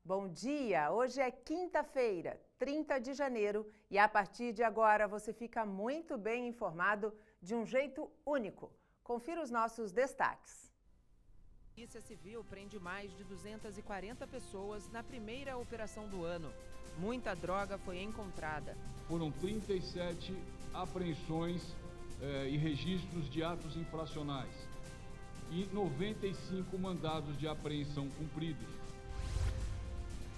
Bom dia! Hoje é quinta-feira, 30 de janeiro, e a partir de agora você fica muito bem informado de um jeito único. Confira os nossos destaques. A Polícia Civil prende mais de 240 pessoas na primeira operação do ano. Muita droga foi encontrada. Foram 37 apreensões e registros de atos infracionais e 95 mandados de apreensão cumpridos.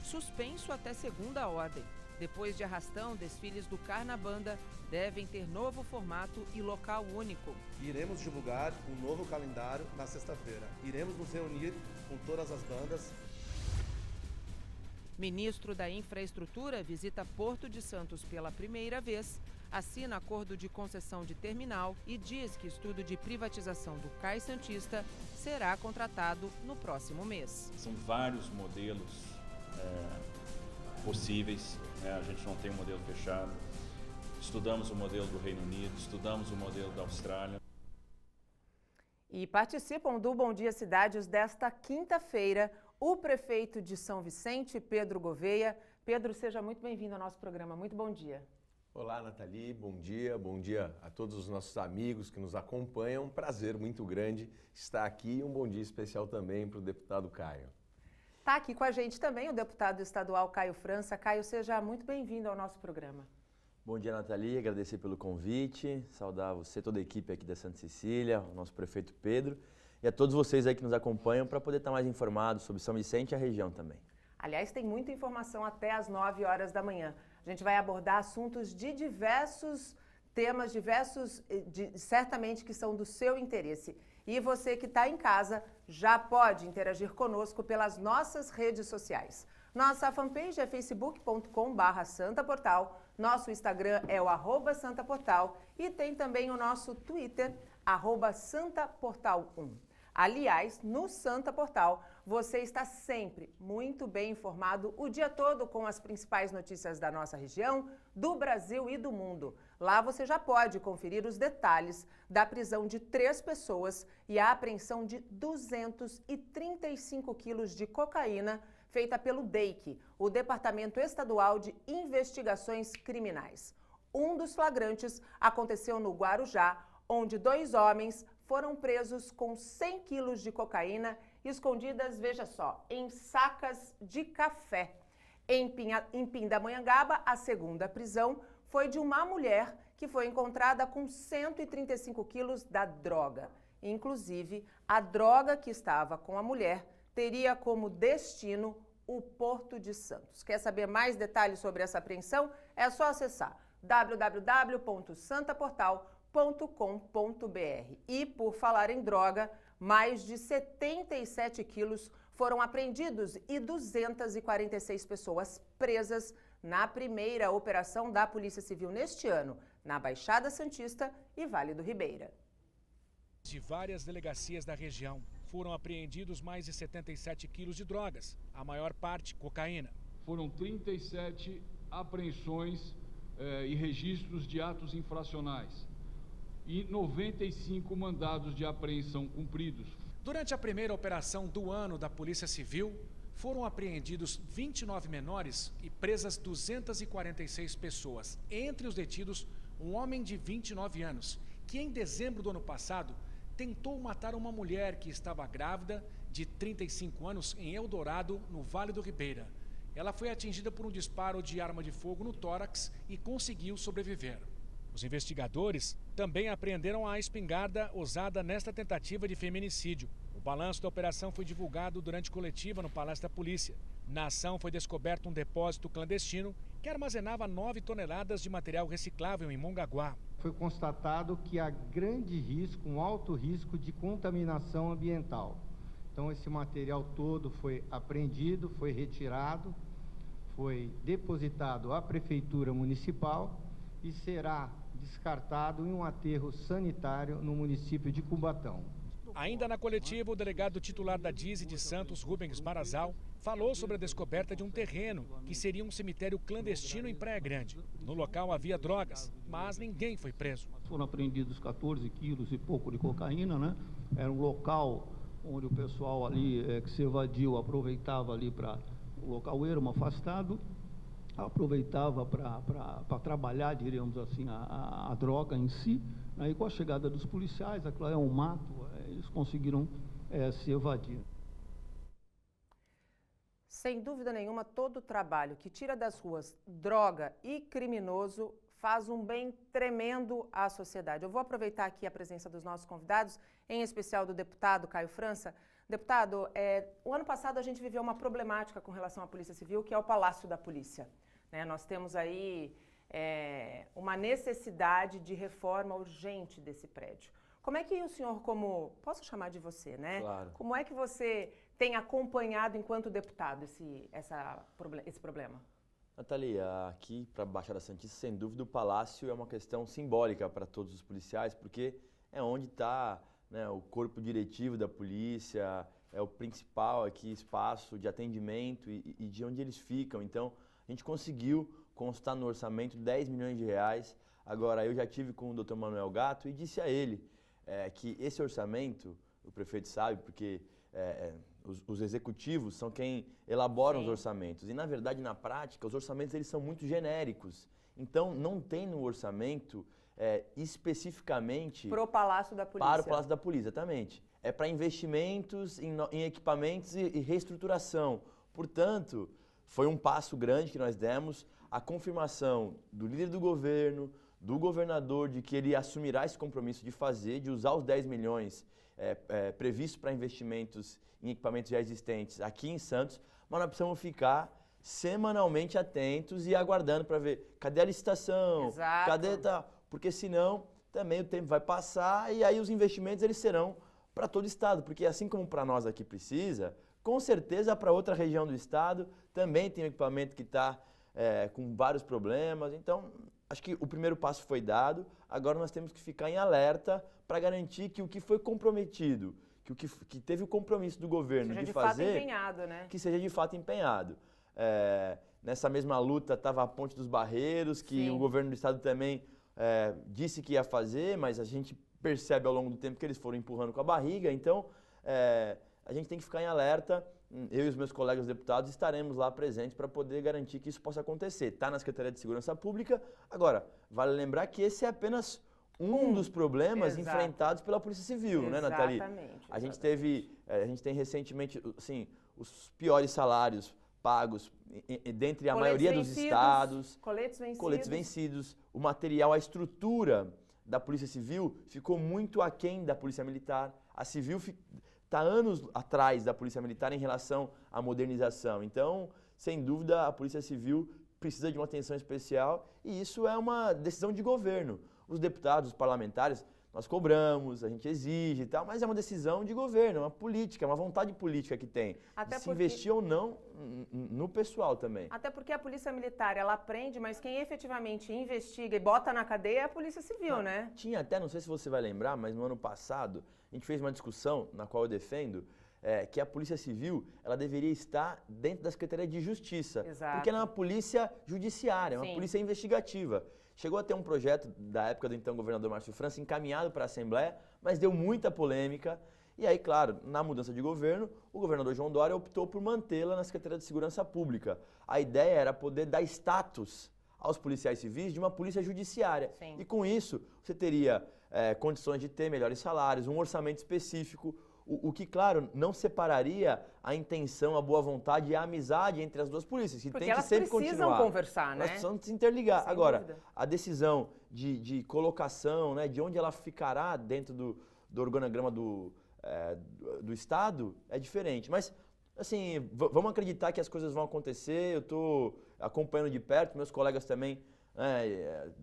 Suspenso até segunda ordem. Depois de arrastão, desfiles do Carnabanda devem ter novo formato e local único. Iremos divulgar um novo calendário na sexta-feira. Iremos nos reunir com todas as bandas. Ministro da Infraestrutura visita Porto de Santos pela primeira vez, assina acordo de concessão de terminal e diz que estudo de privatização do Cais Santista será contratado no próximo mês. São vários modelos possíveis, a gente não tem um modelo fechado. Estudamos o modelo do Reino Unido, estudamos o modelo da Austrália. E participam do Bom Dia Cidades desta quinta-feira o prefeito de São Vicente, Pedro Gouveia. Pedro, seja muito bem-vindo ao nosso programa. Muito bom dia. Olá, Nathalie. Bom dia a todos os nossos amigos que nos acompanham. Um prazer muito grande estar aqui e um bom dia especial também para o deputado Caio. Está aqui com a gente também o deputado estadual Caio França. Caio, seja muito bem-vindo ao nosso programa. Bom dia, Nathalie. Agradecer pelo convite, saudar você, toda a equipe aqui da Santa Cecília, o nosso prefeito Pedro e a todos vocês aí que nos acompanham para poder estar mais informados sobre São Vicente e a região também. Aliás, tem muita informação até às 9 horas da manhã. A gente vai abordar assuntos de diversos temas, certamente que são do seu interesse. E você que está em casa já pode interagir conosco pelas nossas redes sociais. Nossa fanpage é facebook.com/santaportal, nosso Instagram é o @santaportal e tem também o nosso Twitter, @santaportal1. Aliás, no Santa Portal, você está sempre muito bem informado o dia todo com as principais notícias da nossa região, do Brasil e do mundo. Lá você já pode conferir os detalhes da prisão de 3 pessoas e a apreensão de 235 quilos de cocaína feita pelo DEIC, o Departamento Estadual de Investigações Criminais. Um dos flagrantes aconteceu no Guarujá, onde 2 homens foram presos com 100 quilos de cocaína escondidas, veja só, em sacas de café. Em Pindamonhangaba, a segunda prisão foi de uma mulher que foi encontrada com 135 quilos da droga. Inclusive, a droga que estava com a mulher teria como destino o Porto de Santos. Quer saber mais detalhes sobre essa apreensão? É só acessar www.santaportal.com.br. E, por falar em droga, mais de 77 quilos foram apreendidos e 246 pessoas presas na primeira operação da Polícia Civil neste ano, na Baixada Santista e Vale do Ribeira. De várias delegacias da região, foram apreendidos mais de 77 quilos de drogas, a maior parte cocaína. Foram 37 apreensões e registros de atos infracionais e 95 mandados de apreensão cumpridos. Durante a primeira operação do ano da Polícia Civil, foram apreendidos 29 menores e presas 246 pessoas. Entre os detidos, um homem de 29 anos, que em dezembro do ano passado tentou matar uma mulher que estava grávida de 35 anos em Eldorado, no Vale do Ribeira. Ela foi atingida por um disparo de arma de fogo no tórax e conseguiu sobreviver. Os investigadores também apreenderam a espingarda usada nesta tentativa de feminicídio. O balanço da operação foi divulgado durante coletiva no Palácio da Polícia. Na ação foi descoberto um depósito clandestino que armazenava 9 toneladas de material reciclável em Mongaguá. Foi constatado que há grande risco, um alto risco de contaminação ambiental. Então esse material todo foi apreendido, foi retirado, foi depositado à Prefeitura Municipal e será descartado em um aterro sanitário no município de Cubatão. Ainda na coletiva, o delegado titular da DISE de Santos, Rubens Marazal, falou sobre a descoberta de um terreno que seria um cemitério clandestino em Praia Grande. No local havia drogas, mas ninguém foi preso. Foram apreendidos 14 quilos e pouco de cocaína, né? Era um local onde o pessoal ali que se evadiu aproveitava ali para local ermo afastado, aproveitava para trabalhar, diríamos assim, a droga em si. Aí, com a chegada dos policiais, aquilo é um mato, eles conseguiram se evadir. Sem dúvida nenhuma, todo trabalho que tira das ruas droga e criminoso faz um bem tremendo à sociedade. Eu vou aproveitar aqui a presença dos nossos convidados, em especial do deputado Caio França. Deputado, o ano passado a gente viveu uma problemática com relação à Polícia Civil, que é o Palácio da Polícia. Né? Nós temos aí uma necessidade de reforma urgente desse prédio. Como é que o senhor, posso chamar de você, né? Claro. Como é que você tem acompanhado, enquanto deputado, esse problema? Natalia, aqui para a Baixada Santista, sem dúvida, o Palácio é uma questão simbólica para todos os policiais, porque é onde está, né, o corpo diretivo da polícia, é o principal aqui espaço de atendimento e de onde eles ficam. Então, a gente conseguiu constar no orçamento 10 milhões de reais. Agora, eu já tive com o Dr. Manuel Gatto e disse a ele que esse orçamento, o prefeito sabe, porque os executivos são quem elaboram os orçamentos. E, na verdade, na prática, os orçamentos eles são muito genéricos. Então, não tem no orçamento especificamente... Para o Palácio da Polícia. Para o Palácio da Polícia, exatamente. É para investimentos em equipamentos e reestruturação. Portanto, foi um passo grande que nós demos. A confirmação do líder do governo, do governador, de que ele assumirá esse compromisso de fazer, de usar os 10 milhões previstos para investimentos em equipamentos já existentes aqui em Santos, mas nós precisamos ficar semanalmente atentos e aguardando para ver cadê a licitação, Exato. cadê tal, porque senão também o tempo vai passar e aí os investimentos eles serão para todo o estado, porque assim como para nós aqui precisa, com certeza para outra região do estado também tem um equipamento que está com vários problemas. Então, acho que o primeiro passo foi dado, agora nós temos que ficar em alerta para garantir que o que foi comprometido, que teve o compromisso do governo de fazer... Seja de fato empenhado, né? Que seja de fato empenhado. Nessa mesma luta estava a Ponte dos Barreiros, que Sim. o governo do estado também disse que ia fazer, mas a gente percebe ao longo do tempo que eles foram empurrando com a barriga. Então, a gente tem que ficar em alerta. Eu e os meus colegas deputados estaremos lá presentes para poder garantir que isso possa acontecer. Está na Secretaria de Segurança Pública. Agora, vale lembrar que esse é apenas um dos problemas Exato. enfrentados pela Polícia Civil, né, Nathalie? Exatamente. A gente tem recentemente, assim, os piores salários pagos dentre a maioria dos estados. Coletes vencidos. O material, a estrutura da Polícia Civil ficou muito aquém da Polícia Militar. A Civil está anos atrás da Polícia Militar em relação à modernização. Então, sem dúvida, a Polícia Civil precisa de uma atenção especial e isso é uma decisão de governo. Os deputados, os parlamentares, nós cobramos, a gente exige e tal, mas é uma decisão de governo, é uma política, é uma vontade política que tem. Até de se investir ou não no pessoal também. Até porque a Polícia Militar, ela aprende, mas quem efetivamente investiga e bota na cadeia é a Polícia Civil, né? Tinha até, não sei se você vai lembrar, mas no ano passado, a gente fez uma discussão, na qual eu defendo, que a Polícia Civil ela deveria estar dentro da Secretaria de Justiça. Exato. Porque ela é uma polícia judiciária, é uma Sim. polícia investigativa. Chegou a ter um projeto da época do então governador Márcio França encaminhado para a Assembleia, mas deu muita polêmica. E aí, claro, na mudança de governo, o governador João Dória optou por mantê-la na Secretaria de Segurança Pública. A ideia era poder dar status aos policiais civis de uma polícia judiciária. Sim. E com isso, você teria condições de ter melhores salários, um orçamento específico, o que, claro, não separaria a intenção, a boa vontade e a amizade entre as duas polícias, que Porque tem que elas sempre precisam continuar. conversar, né? Nós precisamos se interligar. Sem Agora, dúvida. a decisão de colocação, né, de onde ela ficará dentro do organograma do Estado é diferente. Mas, assim, vamos acreditar que as coisas vão acontecer. Eu estou acompanhando de perto, meus colegas também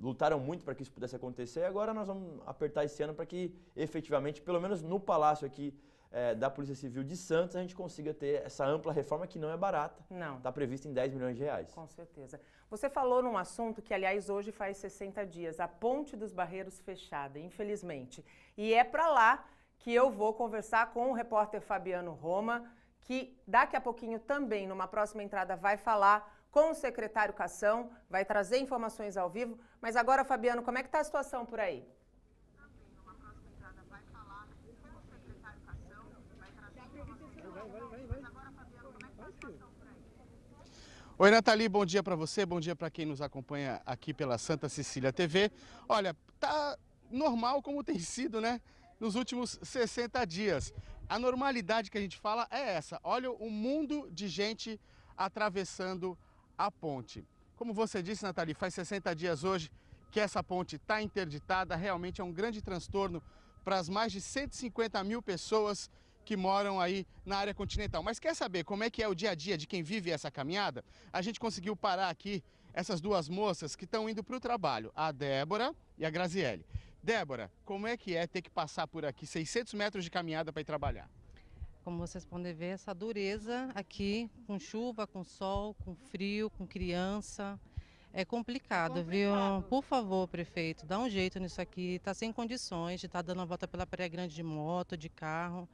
lutaram muito para que isso pudesse acontecer. Agora nós vamos apertar esse ano para que, efetivamente, pelo menos no Palácio aqui da Polícia Civil de Santos, a gente consiga ter essa ampla reforma que não é barata. Não. Está prevista em 10 milhões de reais. Com certeza. Você falou num assunto que, aliás, hoje faz 60 dias, a Ponte dos Barreiros fechada, infelizmente. E é para lá que eu vou conversar com o repórter Fabiano Roma, que daqui a pouquinho também, numa próxima entrada, vai falar com o secretário Cação, vai trazer informações ao vivo. Mas agora, Fabiano, como é que está a situação por aí? Oi, Nathalie, bom dia para você, bom dia para quem nos acompanha aqui pela Santa Cecília TV. Olha, tá normal como tem sido, né, nos últimos 60 dias. A normalidade que a gente fala é essa. Olha o mundo de gente atravessando a ponte. Como você disse, Nathalie, faz 60 dias hoje que essa ponte está interditada. Realmente é um grande transtorno para as mais de 150 mil pessoas que moram aí na área continental. Mas quer saber como é que é o dia a dia de quem vive essa caminhada? A gente conseguiu parar aqui essas duas moças que estão indo para o trabalho, a Débora e a Graziele. Débora, como é que é ter que passar por aqui 600 metros de caminhada para ir trabalhar? Como vocês podem ver, essa dureza aqui, com chuva, com sol, com frio, com criança, é complicado, viu? Por favor, prefeito, dá um jeito nisso aqui, está sem condições de estar dando a volta pela Praia Grande de moto, de carro.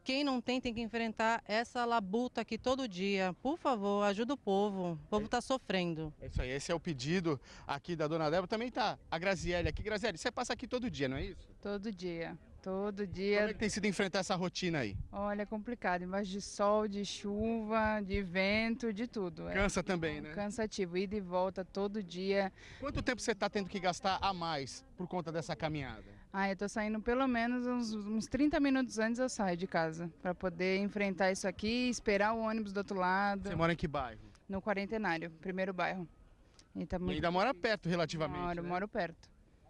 Quem não tem que enfrentar essa labuta aqui todo dia. Por favor, ajuda o povo está sofrendo. É isso aí, esse é o pedido aqui da dona Débora. Também tá a Graziele aqui. Graziele, você passa aqui todo dia, não é isso? Todo dia. Todo dia. Como é que tem sido enfrentar essa rotina aí? Olha, é complicado. Embaixo de sol, de chuva, de vento, de tudo. Cansa também, né? Cansativo. Ida e volta todo dia. Quanto tempo você está tendo que gastar a mais por conta dessa caminhada? Eu tô saindo pelo menos uns 30 minutos antes eu saio de casa. Para poder enfrentar isso aqui, esperar o ônibus do outro lado. Você mora em que bairro? No Quarentenário, primeiro bairro. E ainda mora perto relativamente, Moro perto.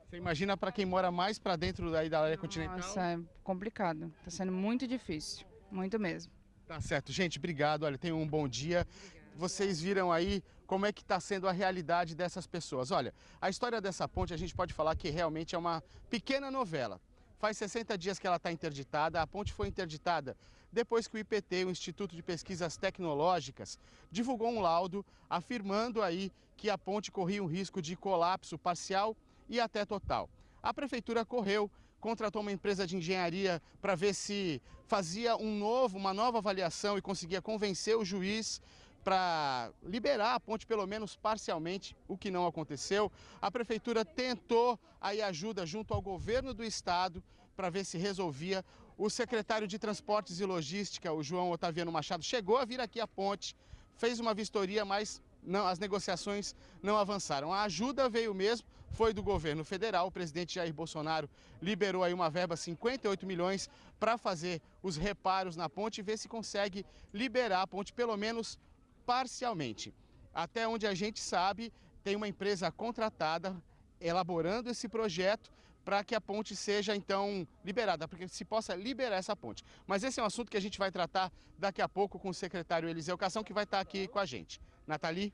Você imagina para quem mora mais para dentro daí da área continental? Nossa, é complicado. Tá sendo muito difícil, muito mesmo. Tá certo, gente, obrigado. Olha, tenham um bom dia. Vocês viram aí como é que está sendo a realidade dessas pessoas. Olha, a história dessa ponte a gente pode falar que realmente é uma pequena novela. Faz 60 dias que ela está interditada. A ponte foi interditada depois que o IPT, o Instituto de Pesquisas Tecnológicas, divulgou um laudo afirmando aí que a ponte corria um risco de colapso parcial e até total. A prefeitura correu, contratou uma empresa de engenharia para ver se fazia uma nova avaliação e conseguia convencer o juiz para liberar a ponte pelo menos parcialmente, o que não aconteceu. A prefeitura tentou aí ajuda junto ao governo do estado para ver se resolvia. O secretário de Transportes e Logística, o João Otaviano Machado, chegou a vir aqui à ponte, fez uma vistoria, mas não, as negociações não avançaram. A ajuda veio mesmo, foi do governo federal. O presidente Jair Bolsonaro liberou aí uma verba, 58 milhões, para fazer os reparos na ponte e ver se consegue liberar a ponte pelo menos parcialmente. Até onde a gente sabe, tem uma empresa contratada elaborando esse projeto para que a ponte seja então liberada, para que se possa liberar essa ponte. Mas esse é um assunto que a gente vai tratar daqui a pouco com o secretário Eliseu Cação, que vai estar aqui com a gente. Nathalie?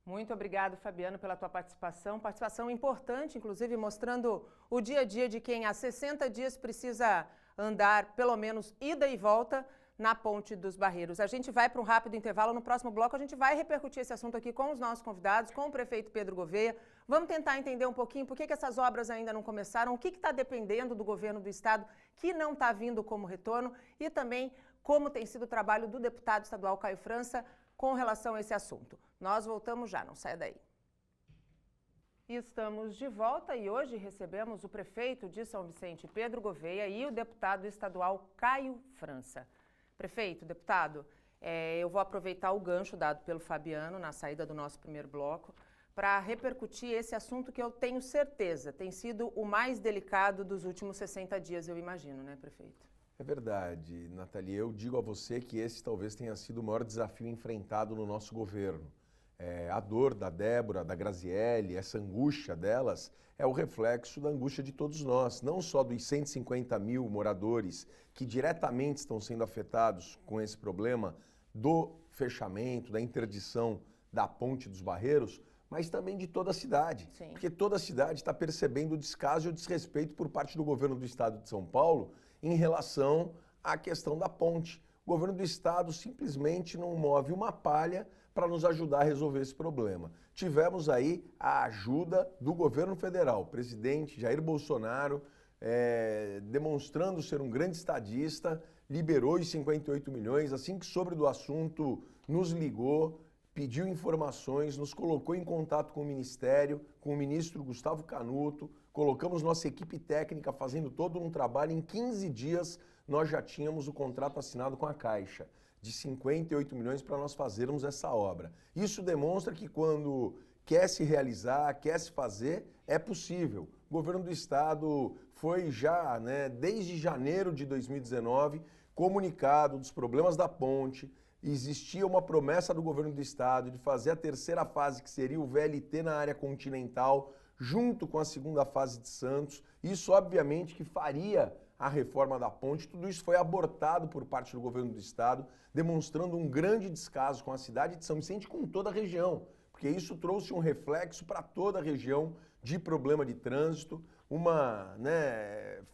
Muito obrigado, Fabiano, pela tua participação. Participação importante, inclusive, mostrando o dia a dia de quem há 60 dias precisa andar pelo menos ida e volta na Ponte dos Barreiros. A gente vai para um rápido intervalo. No próximo bloco, a gente vai repercutir esse assunto aqui com os nossos convidados, com o prefeito Pedro Gouveia. Vamos tentar entender um pouquinho por que essas obras ainda não começaram, o que está dependendo do governo do estado que não está vindo como retorno e também como tem sido o trabalho do deputado estadual Caio França com relação a esse assunto. Nós voltamos já, não saia daí. Estamos de volta e hoje recebemos o prefeito de São Vicente, Pedro Gouveia, e o deputado estadual Caio França. Prefeito, deputado, eu vou aproveitar o gancho dado pelo Fabiano na saída do nosso primeiro bloco para repercutir esse assunto que eu tenho certeza tem sido o mais delicado dos últimos 60 dias, eu imagino, né, prefeito? É verdade, Nathalie. Eu digo a você que esse talvez tenha sido o maior desafio enfrentado no nosso governo. A dor da Débora, da Graziele, essa angústia delas é o reflexo da angústia de todos nós, não só dos 150 mil moradores que diretamente estão sendo afetados com esse problema do fechamento, da interdição da Ponte dos Barreiros, mas também de toda a cidade. Sim. Porque toda a cidade está percebendo o descaso e o desrespeito por parte do governo do estado de São Paulo em relação à questão da ponte. O governo do estado simplesmente não move uma palha para nos ajudar a resolver esse problema. Tivemos aí a ajuda do governo federal, o presidente Jair Bolsonaro, demonstrando ser um grande estadista, liberou os 58 milhões, assim que soube do assunto, nos ligou, pediu informações, nos colocou em contato com o Ministério, com o ministro Gustavo Canuto, colocamos nossa equipe técnica fazendo todo um trabalho. Em 15 dias nós já tínhamos o contrato assinado com a Caixa. de 58 milhões para nós fazermos essa obra. Isso demonstra que quando quer se realizar, quer se fazer, é possível. O governo do estado foi já, desde janeiro de 2019, comunicado dos problemas da ponte. Existia uma promessa do governo do estado de fazer a terceira fase, que seria o VLT na área continental, junto com a segunda fase de Santos. Isso, obviamente, que faria a reforma da ponte. Tudo isso foi abortado por parte do governo do estado, demonstrando um grande descaso com a cidade de São Vicente e com toda a região, porque isso trouxe um reflexo para toda a região de problema de trânsito, uma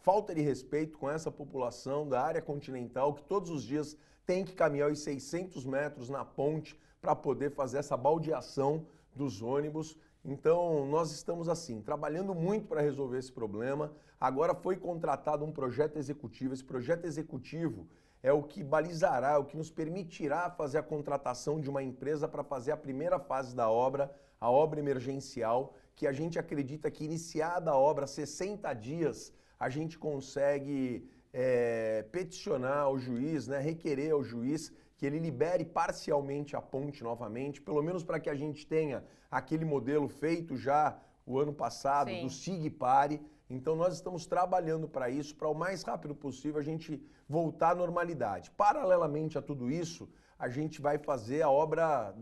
falta de respeito com essa população da área continental, que todos os dias tem que caminhar os 600 metros na ponte para poder fazer essa baldeação dos ônibus. Então, nós estamos assim, trabalhando muito para resolver esse problema. Agora foi contratado um projeto executivo. Esse projeto executivo é o que balizará, é o que nos permitirá fazer a contratação de uma empresa para fazer a primeira fase da obra, a obra emergencial, que a gente acredita que iniciada a obra, 60 dias, a gente consegue peticionar ao juiz, requerer ao juiz que ele libere parcialmente a ponte novamente, pelo menos para que a gente tenha aquele modelo feito já o ano passado, do SIG-PARE. Então nós estamos trabalhando para isso, para o mais rápido possível a gente voltar à normalidade. Paralelamente a tudo isso, a gente vai fazer a obra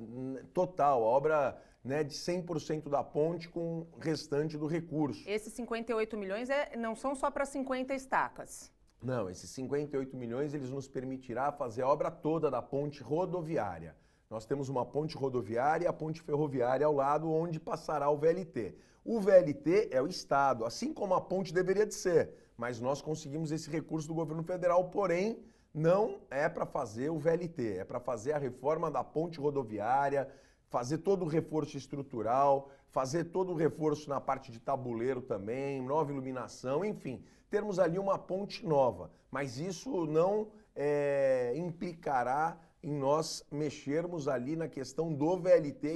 total, a obra de 100% da ponte com o restante do recurso. Esses 58 milhões não são só para 50 estacas. Não, esses 58 milhões eles nos permitirá fazer a obra toda da ponte rodoviária. Nós temos uma ponte rodoviária e a ponte ferroviária ao lado, onde passará o VLT. O VLT é o Estado, assim como a ponte deveria de ser, mas nós conseguimos esse recurso do governo federal, porém não é para fazer o VLT, é para fazer a reforma da ponte rodoviária, fazer todo o reforço estrutural, fazer todo o reforço na parte de tabuleiro também, nova iluminação, enfim, termos ali uma ponte nova. Mas isso não implicará em nós mexermos ali na questão do VLT.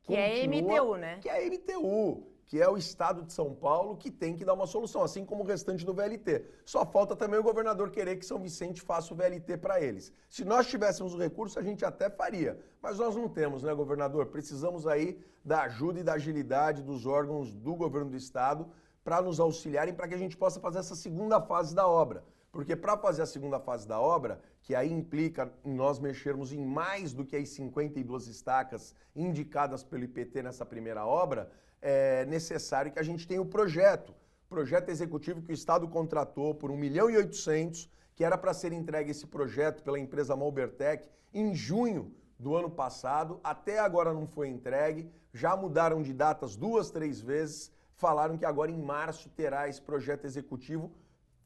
Que é MTU, né? Que é MTU, que é o Estado de São Paulo que tem que dar uma solução, assim como o restante do VLT. Só falta também o governador querer que São Vicente faça o VLT para eles. Se nós tivéssemos o recurso, a gente até faria, mas nós não temos, né, governador? Precisamos aí da ajuda e da agilidade dos órgãos do governo do Estado para nos auxiliarem para que a gente possa fazer essa segunda fase da obra. Porque para fazer a segunda fase da obra, que aí implica em nós mexermos em mais do que as 52 estacas indicadas pelo IPT nessa primeira obra, é necessário que a gente tenha o projeto executivo que o Estado contratou por 1,8 milhão, que era para ser entregue esse projeto pela empresa Malbertec em junho do ano passado, até agora não foi entregue, já mudaram de datas 2, 3 vezes, falaram que agora em março terá esse projeto executivo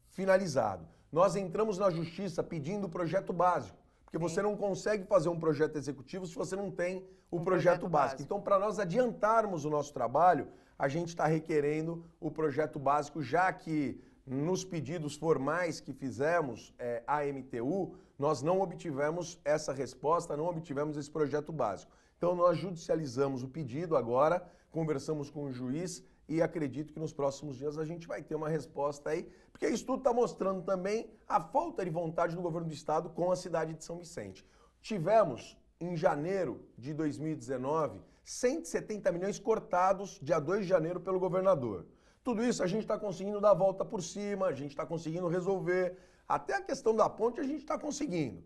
finalizado. Nós entramos na justiça pedindo o projeto básico, porque você não consegue fazer um projeto executivo se você não tem o projeto básico. Então, para nós adiantarmos o nosso trabalho, a gente está requerendo o projeto básico, já que nos pedidos formais que fizemos à MTU, nós não obtivemos essa resposta, não obtivemos esse projeto básico. Então, nós judicializamos o pedido agora, conversamos com o juiz, e acredito que nos próximos dias a gente vai ter uma resposta aí, porque isso tudo está mostrando também a falta de vontade do governo do estado com a cidade de São Vicente. Tivemos, em janeiro de 2019, 170 milhões cortados dia 2 de janeiro pelo governador. Tudo isso a gente está conseguindo dar a volta por cima, a gente está conseguindo resolver, até a questão da ponte a gente está conseguindo.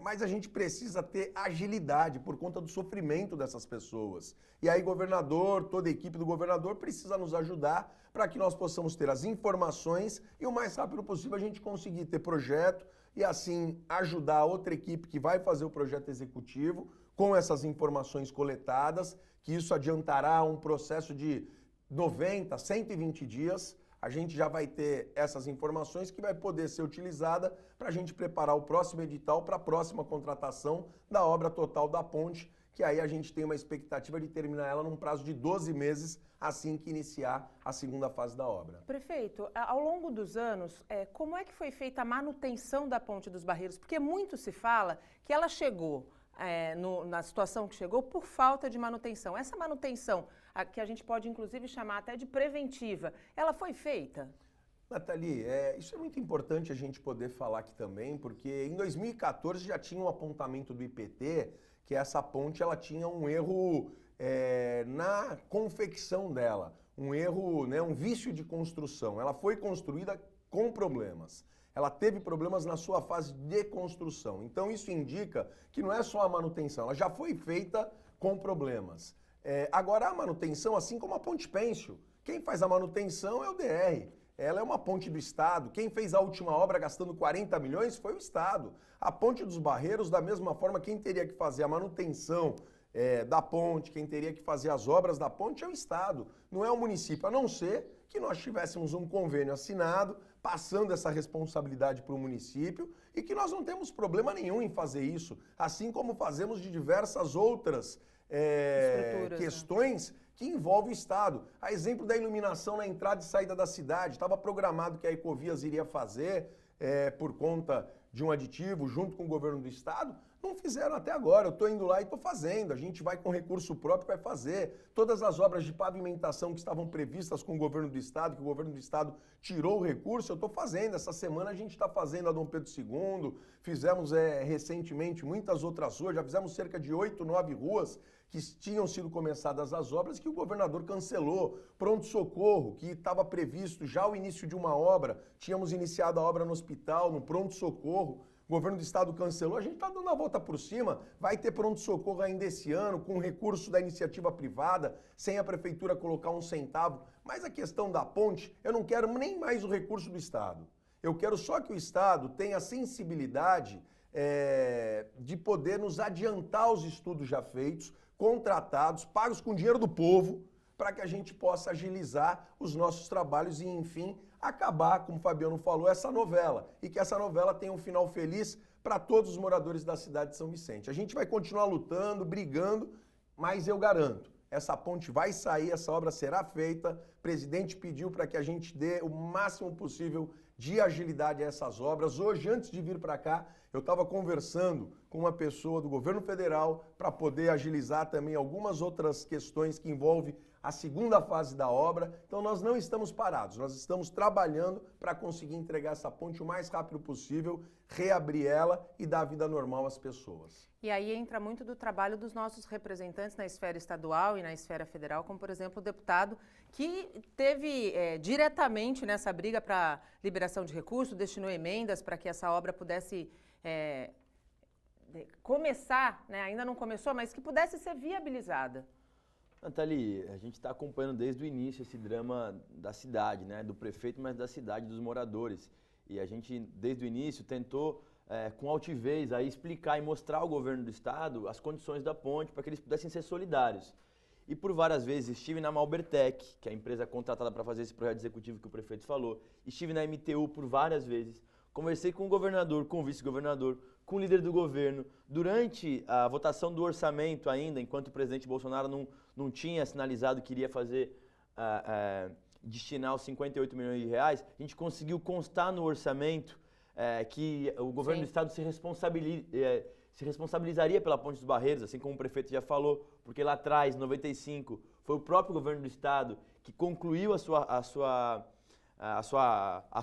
Mas a gente precisa ter agilidade por conta do sofrimento dessas pessoas. E aí, governador, toda a equipe do governador precisa nos ajudar para que nós possamos ter as informações e o mais rápido possível a gente conseguir ter projeto e assim ajudar a outra equipe que vai fazer o projeto executivo com essas informações coletadas, que isso adiantará um processo de 90, 120 dias. A gente já vai ter essas informações que vai poder ser utilizada para a gente preparar o próximo edital para a próxima contratação da obra total da ponte, que aí a gente tem uma expectativa de terminar ela num prazo de 12 meses, assim que iniciar a segunda fase da obra. Prefeito, ao longo dos anos, como é que foi feita a manutenção da Ponte dos Barreiros? Porque muito se fala que ela chegou na situação que chegou por falta de manutenção. Essa manutenção, que a gente pode inclusive chamar até de preventiva, ela foi feita? Nathalie, isso é muito importante a gente poder falar aqui também, porque em 2014 já tinha um apontamento do IPT que essa ponte ela tinha um erro na confecção dela, um erro, né, um vício de construção. Ela foi construída com problemas. Ela teve problemas na sua fase de construção. Então isso indica que não é só a manutenção, ela já foi feita com problemas. Agora a manutenção, assim como a Ponte Pênsil, quem faz a manutenção é o DR. Ela é uma ponte do Estado. Quem fez a última obra gastando 40 milhões foi o Estado. A Ponte dos Barreiros, da mesma forma, quem teria que fazer a manutenção da ponte, quem teria que fazer as obras da ponte é o Estado, não é o município, a não ser que nós tivéssemos um convênio assinado, passando essa responsabilidade para o município e que nós não temos problema nenhum em fazer isso, assim como fazemos de diversas outras questões que envolvem o Estado. A exemplo da iluminação na entrada e saída da cidade, estava programado que a Ecovias iria fazer por conta de um aditivo junto com o governo do Estado, não fizeram até agora. Eu estou indo lá e estou fazendo. A gente vai com recurso próprio e vai fazer. Todas as obras de pavimentação que estavam previstas com o governo do Estado, que o governo do Estado tirou o recurso, eu estou fazendo. Essa semana a gente está fazendo a Dom Pedro II, fizemos recentemente muitas outras ruas, já fizemos cerca de 8, 9 ruas que tinham sido começadas as obras que o governador cancelou. Pronto-socorro, que estava previsto já o início de uma obra, tínhamos iniciado a obra no hospital, no pronto-socorro, o governo do Estado cancelou, a gente está dando a volta por cima, vai ter pronto-socorro ainda esse ano, com recurso da iniciativa privada, sem a prefeitura colocar um centavo. Mas a questão da ponte, eu não quero nem mais o recurso do Estado. Eu quero só que o Estado tenha a sensibilidade de poder nos adiantar os estudos já feitos, contratados, pagos com dinheiro do povo, para que a gente possa agilizar os nossos trabalhos e, enfim, acabar, como o Fabiano falou, essa novela. E que essa novela tenha um final feliz para todos os moradores da cidade de São Vicente. A gente vai continuar lutando, brigando, mas eu garanto, essa ponte vai sair, essa obra será feita. O presidente pediu para que a gente dê o máximo possível de agilidade a essas obras. Hoje, antes de vir para cá, eu estava conversando com uma pessoa do governo federal para poder agilizar também algumas outras questões que envolvem a segunda fase da obra. Então nós não estamos parados, nós estamos trabalhando para conseguir entregar essa ponte o mais rápido possível, reabrir ela e dar vida normal às pessoas. E aí entra muito do trabalho dos nossos representantes na esfera estadual e na esfera federal, como por exemplo o deputado que teve diretamente nessa briga para liberação de recursos, destinou emendas para que essa obra pudesse começar, né? Ainda não começou, mas que pudesse ser viabilizada. Nathalie, a gente está acompanhando desde o início esse drama da cidade, né? Do prefeito, mas da cidade, dos moradores. E a gente, desde o início, tentou, com altivez, aí, explicar e mostrar ao governo do Estado as condições da ponte para que eles pudessem ser solidários. E por várias vezes estive na Malbertec, que é a empresa contratada para fazer esse projeto executivo que o prefeito falou. Estive na MTU por várias vezes. Conversei com o governador, com o vice-governador, com o líder do governo. Durante a votação do orçamento ainda, enquanto o presidente Bolsonaro não tinha sinalizado que iria fazer, destinar os 58 milhões de reais, a gente conseguiu constar no orçamento que o governo do Estado se responsabilizaria pela Ponte dos Barreiros, assim como o prefeito já falou, porque lá atrás, em 95, foi o próprio governo do Estado que concluiu a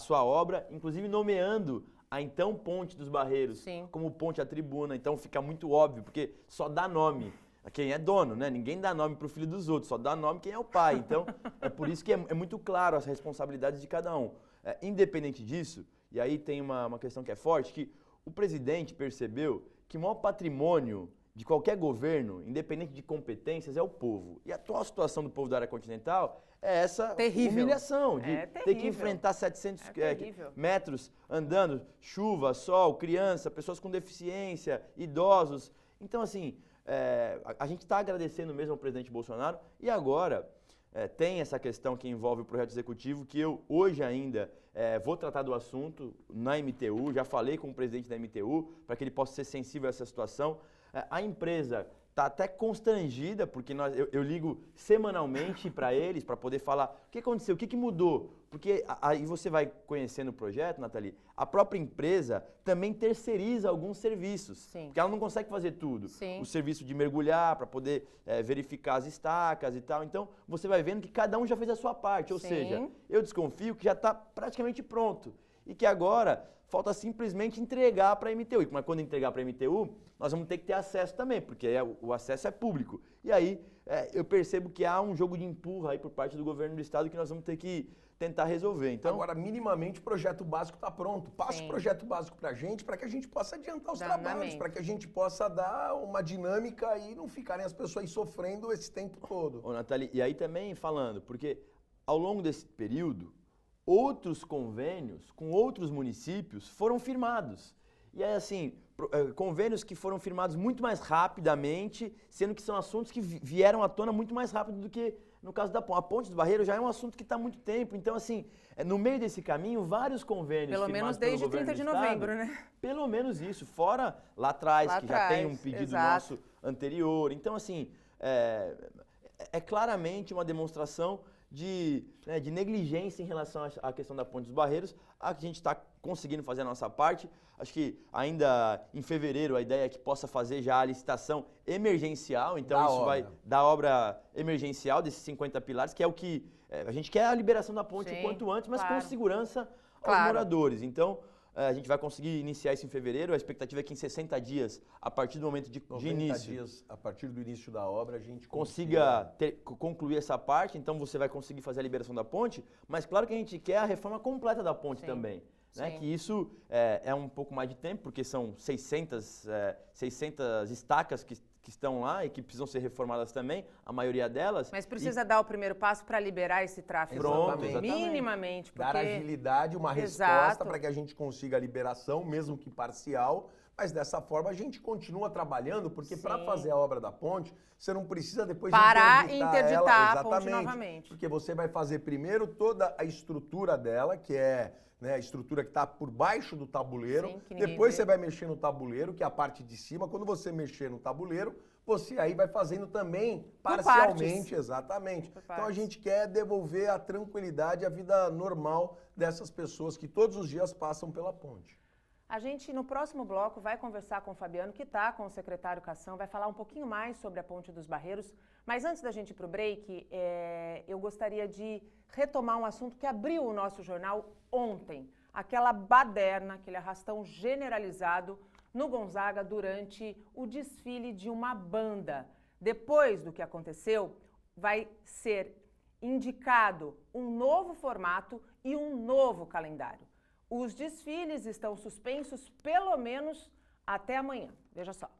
sua obra, inclusive nomeando a então Ponte dos Barreiros como Ponte à Tribuna. Então fica muito óbvio, porque só dá nome a quem é dono, né? Ninguém dá nome para o filho dos outros, só dá nome quem é o pai. Então é por isso que é muito claro as responsabilidades de cada um. Independente disso, e aí tem uma questão que é forte, que o presidente percebeu que o maior patrimônio de qualquer governo, independente de competências, é o povo. E a atual situação do povo da área continental é essa humilhação de ter que enfrentar 700 metros andando, chuva, sol, criança, pessoas com deficiência, idosos. Então, assim, a gente está agradecendo mesmo ao presidente Bolsonaro e agora tem essa questão que envolve o projeto executivo, que eu hoje ainda vou tratar do assunto na MTU, já falei com o presidente da MTU para que ele possa ser sensível a essa situação. A empresa está até constrangida, porque eu ligo semanalmente para eles, para poder falar o que aconteceu, o que mudou. Porque aí você vai conhecendo o projeto, Nathalie, a própria empresa também terceiriza alguns serviços. Sim. Porque ela não consegue fazer tudo. Sim. O serviço de mergulhar, para poder verificar as estacas e tal. Então, você vai vendo que cada um já fez a sua parte. Ou Sim. seja, eu desconfio que já está praticamente pronto. E que agora falta simplesmente entregar para a MTU. Mas quando entregar para a MTU, nós vamos ter que ter acesso também, porque o acesso é público. E aí eu percebo que há um jogo de empurra aí por parte do governo do estado que nós vamos ter que tentar resolver. Então, agora, minimamente, o projeto básico está pronto. Passa o projeto básico para a gente, para que a gente possa adiantar os trabalhos, para que a gente possa dar uma dinâmica e não ficarem as pessoas sofrendo esse tempo todo. Ô, Nathalie, e aí também falando, porque ao longo desse período, outros convênios com outros municípios foram firmados. E aí, assim, convênios que foram firmados muito mais rapidamente, sendo que são assuntos que vieram à tona muito mais rápido do que no caso da ponte. A ponte dos Barreiros já é um assunto que está há muito tempo. Então, assim, no meio desse caminho, vários convênios pelo menos desde 30 de novembro, né? Pelo menos isso. Fora lá atrás, que já tem um pedido exato. nosso anterior. Então, assim, é claramente uma demonstração de negligência em relação à questão da ponte dos Barreiros. A gente está conseguindo fazer a nossa parte. Acho que ainda em fevereiro a ideia é que possa fazer já a licitação emergencial. Então isso vai da obra emergencial desses 50 pilares, que é o que a gente quer a liberação da ponte o quanto antes, mas com segurança aos moradores. Então a gente vai conseguir iniciar isso em fevereiro. A expectativa é que em 60 dias, a partir do momento de início, dias, a partir do início da obra, a gente consiga concluir essa parte. Então você vai conseguir fazer a liberação da ponte, mas claro que a gente quer a reforma completa da ponte também. Né? Que isso é um pouco mais de tempo, porque são 600 estacas que estão lá e que precisam ser reformadas também, a maioria delas. Mas precisa dar o primeiro passo para liberar esse tráfego. Pronto, minimamente. Porque... Dar agilidade, uma resposta para que a gente consiga a liberação, mesmo que parcial. Mas dessa forma a gente continua trabalhando, porque para fazer a obra da ponte, você não precisa depois parar e interditar ela, a ponte novamente. Porque você vai fazer primeiro toda a estrutura dela, que é a estrutura que está por baixo do tabuleiro. Depois você vai mexer no tabuleiro, que é a parte de cima. Quando você mexer no tabuleiro, você aí vai fazendo também parcialmente. Exatamente. Então a gente quer devolver a tranquilidade, a vida normal dessas pessoas que todos os dias passam pela ponte. A gente, no próximo bloco, vai conversar com o Fabiano, que está com o secretário Cação, vai falar um pouquinho mais sobre a Ponte dos Barreiros. Mas antes da gente ir para o break, eu gostaria de retomar um assunto que abriu o nosso jornal ontem. Aquela baderna, aquele arrastão generalizado no Gonzaga durante o desfile de uma banda. Depois do que aconteceu, vai ser indicado um novo formato e um novo calendário. Os desfiles estão suspensos pelo menos até amanhã. Veja só.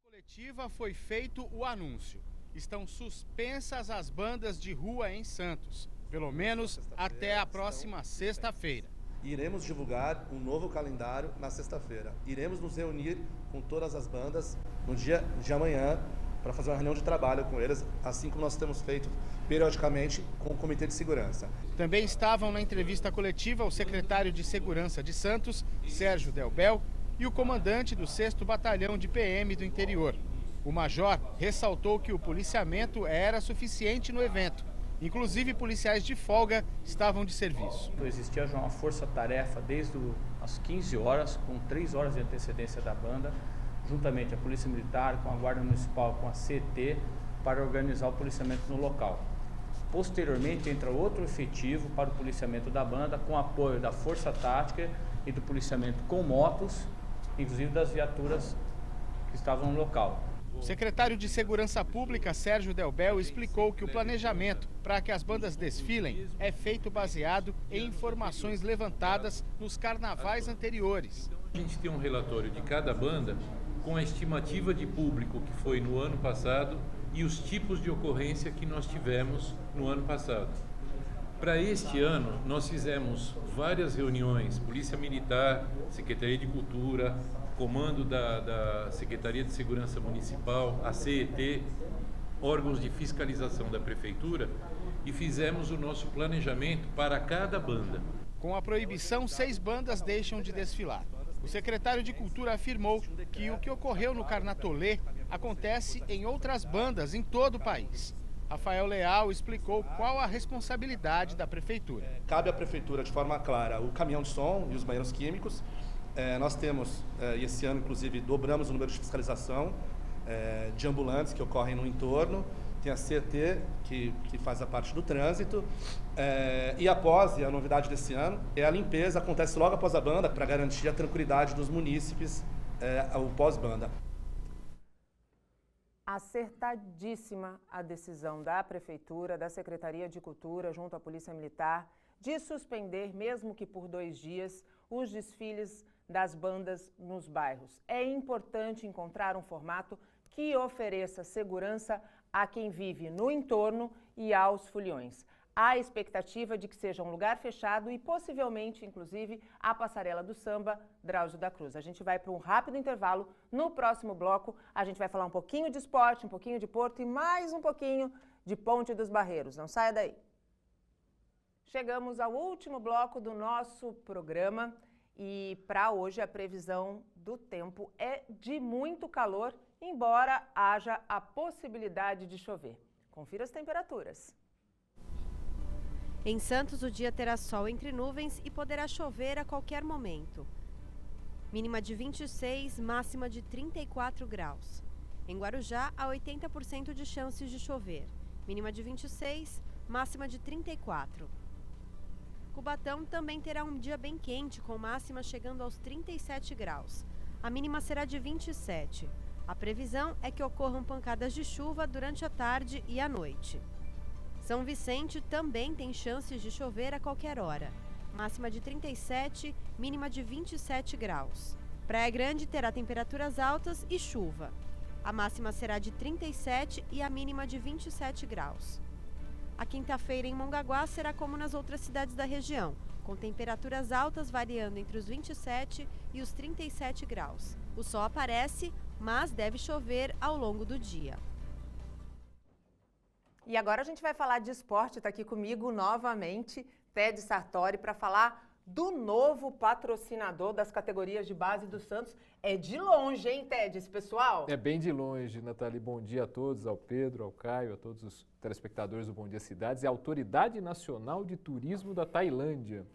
Na coletiva foi feito o anúncio. Estão suspensas as bandas de rua em Santos, pelo menos até a próxima sexta-feira. Iremos divulgar um novo calendário na sexta-feira. Iremos nos reunir com todas as bandas no dia de amanhã para fazer uma reunião de trabalho com eles, assim como nós temos feito periodicamente com o Comitê de Segurança. Também estavam na entrevista coletiva o secretário de Segurança de Santos, Sérgio Delbel, e o comandante do 6º Batalhão de PM do interior. O major ressaltou que o policiamento era suficiente no evento. Inclusive, policiais de folga estavam de serviço. Existia já uma força-tarefa desde as 15 horas, com 3 horas de antecedência da banda, juntamente a Polícia Militar, com a Guarda Municipal, com a CT, para organizar o policiamento no local. Posteriormente, entra outro efetivo para o policiamento da banda, com apoio da Força Tática e do policiamento com motos, inclusive das viaturas que estavam no local. O secretário de Segurança Pública, Sérgio Delbel, explicou que o planejamento para que as bandas desfilem é feito baseado em informações levantadas nos carnavais anteriores. A gente tem um relatório de cada banda com a estimativa de público que foi no ano passado e os tipos de ocorrência que nós tivemos no ano passado. Para este ano, nós fizemos várias reuniões, Polícia Militar, Secretaria de Cultura, comando da Secretaria de Segurança Municipal, a CET, órgãos de fiscalização da Prefeitura, e fizemos o nosso planejamento para cada banda. Com a proibição, 6 bandas deixam de desfilar. O secretário de Cultura afirmou que o que ocorreu no Carnatolê acontece em outras bandas em todo o país. Rafael Leal explicou qual a responsabilidade da prefeitura. Cabe à prefeitura, de forma clara, o caminhão de som e os banheiros químicos. Nós temos, e esse ano, inclusive, dobramos o número de fiscalização de ambulantes que ocorrem no entorno. Tem a CET, que faz a parte do trânsito. E a novidade desse ano, é a limpeza, acontece logo após a banda, para garantir a tranquilidade dos munícipes ao pós-banda. Acertadíssima a decisão da Prefeitura, da Secretaria de Cultura, junto à Polícia Militar, de suspender, mesmo que por 2 dias, os desfiles das bandas nos bairros. É importante encontrar um formato que ofereça segurança a quem vive no entorno e aos foliões. Há a expectativa de que seja um lugar fechado e possivelmente, inclusive, a passarela do samba Drauzio da Cruz. A gente vai para um rápido intervalo. No próximo bloco, a gente vai falar um pouquinho de esporte, um pouquinho de Porto e mais um pouquinho de Ponte dos Barreiros. Não saia daí. Chegamos ao último bloco do nosso programa e para hoje a previsão do tempo é de muito calor, embora haja a possibilidade de chover. Confira as temperaturas. Em Santos, o dia terá sol entre nuvens e poderá chover a qualquer momento. Mínima de 26, máxima de 34 graus. Em Guarujá, há 80% de chances de chover. Mínima de 26, máxima de 34. Cubatão também terá um dia bem quente, com máxima chegando aos 37 graus. A mínima será de 27. A previsão é que ocorram pancadas de chuva durante a tarde e a noite. São Vicente também tem chances de chover a qualquer hora. Máxima de 37, mínima de 27 graus. Praia Grande terá temperaturas altas e chuva. A máxima será de 37 e a mínima de 27 graus. A quinta-feira em Mongaguá será como nas outras cidades da região, com temperaturas altas variando entre os 27 e os 37 graus. O sol aparece, mas deve chover ao longo do dia. E agora a gente vai falar de esporte, está aqui comigo novamente Ted Sartori para falar do novo patrocinador das categorias de base do Santos. É de longe, hein, Ted, esse pessoal? É bem de longe, Nathalie. Bom dia a todos, ao Pedro, ao Caio, a todos os telespectadores do Bom Dia Cidades. É a Autoridade Nacional de Turismo da Tailândia.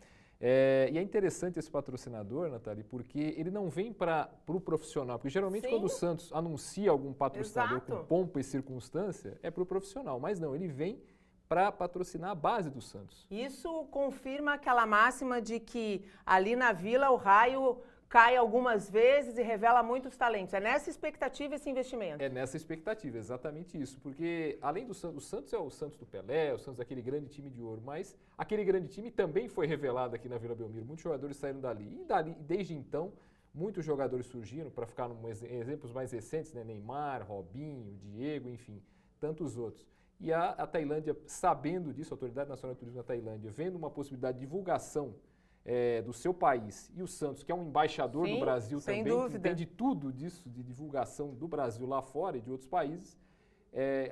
E é interessante esse patrocinador, Nathalie, porque ele não vem para o profissional. Porque geralmente quando o Santos anuncia algum patrocinador com pompa e circunstância, é para o profissional. Mas não, ele vem para patrocinar a base do Santos. Isso confirma aquela máxima de que ali na Vila o raio cai algumas vezes e revela muitos talentos. É nessa expectativa esse investimento? É nessa expectativa, exatamente isso. Porque além do Santos, o Santos é o Santos do Pelé, o Santos é aquele grande time de ouro, mas aquele grande time também foi revelado aqui na Vila Belmiro. Muitos jogadores saíram dali. E desde então, muitos jogadores surgiram, para ficar em exemplos mais recentes, né? Neymar, Robinho, Diego, enfim, tantos outros. E a Tailândia, sabendo disso, a Autoridade Nacional de Turismo da Tailândia, vendo uma possibilidade de divulgação do seu país, e o Santos, que é um embaixador do Brasil também, que entende tudo disso, de divulgação do Brasil lá fora e de outros países,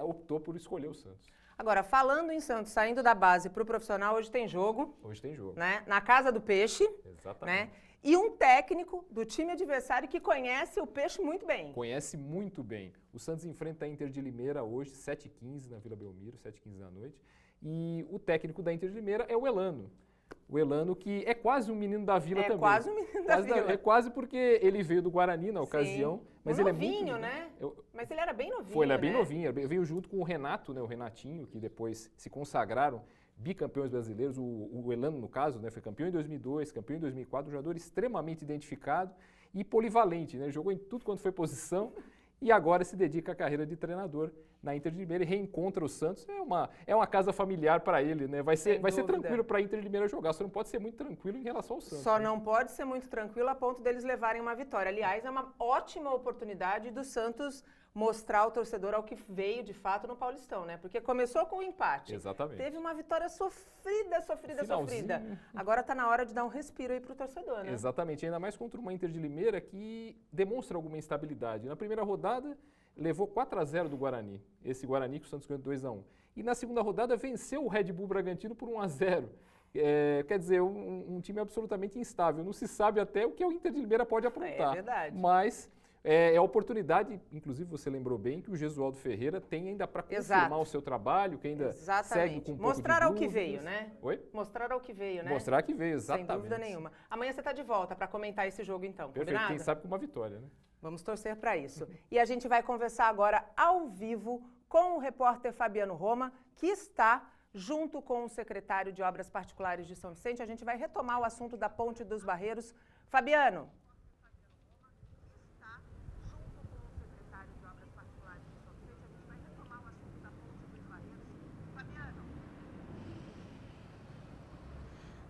optou por escolher o Santos. Agora, falando em Santos, saindo da base para o profissional, hoje tem jogo. Hoje tem jogo. Né? Na Casa do Peixe. Exatamente. Né? E um técnico do time adversário que conhece o Peixe muito bem. Conhece muito bem. O Santos enfrenta a Inter de Limeira hoje, 7h15, na Vila Belmiro, 7h15 da noite. E o técnico da Inter de Limeira é o Elano. O Elano, que é quase um menino da Vila também. É quase um menino da Vila. É quase porque ele veio do Guarani na ocasião. Mas ele novinho, é muito né? Mas ele era bem novinho, Foi, ele era bem novinho. Ele veio junto com o Renato, né? O Renatinho, que depois se consagraram bicampeões brasileiros. O Elano, no caso, né? Foi campeão em 2002, campeão em 2004. Um jogador extremamente identificado e polivalente, né? Ele jogou em tudo quanto foi posição. E agora se dedica à carreira de treinador na Inter de Limeira e reencontra o Santos. É uma casa familiar para ele, né? Vai ser tranquilo para a Inter de Limeira jogar, só não pode ser muito tranquilo em relação ao Santos. Só não pode ser muito tranquilo a ponto deles levarem uma vitória. Aliás, é uma ótima oportunidade do Santos mostrar ao torcedor ao que veio de fato no Paulistão, né? Porque começou com o empate. Exatamente. Teve uma vitória sofrida. Agora está na hora de dar um respiro aí para o torcedor, né? Exatamente, ainda mais contra uma Inter de Limeira que demonstra alguma instabilidade. Na primeira rodada, levou 4-0 do Guarani. Esse Guarani que o Santos ganhou 2-1. E na segunda rodada venceu o Red Bull Bragantino por 1-0. quer dizer, um time absolutamente instável. Não se sabe até o que o Inter de Limeira pode aprontar. É verdade. Mas é a oportunidade, inclusive você lembrou bem, que o Gesualdo Ferreira tem ainda para confirmar o seu trabalho, que ainda segue com um pouco Mostrar de ao que dúvidas. veio, né? Oi? Mostrar ao que veio, né? Mostrar que veio, exatamente. Sem dúvida nenhuma. Amanhã você está de volta para comentar esse jogo, então. Perfeito, Combinado? quem sabe com uma vitória, né? Vamos torcer para isso. E a gente vai conversar agora ao vivo com o repórter Fabiano Roma, que está junto com o secretário de Obras Particulares de São Vicente. A gente vai retomar o assunto da Ponte dos Barreiros. Fabiano.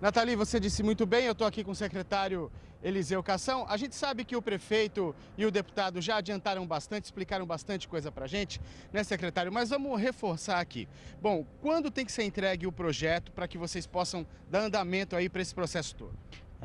Nathalie, você disse muito bem, eu estou aqui com o secretário Eliseu Cação. A gente sabe que o prefeito e o deputado já adiantaram bastante, explicaram bastante coisa para a gente, né, secretário? Mas vamos reforçar aqui. Bom, quando tem que ser entregue o projeto para que vocês possam dar andamento aí para esse processo todo?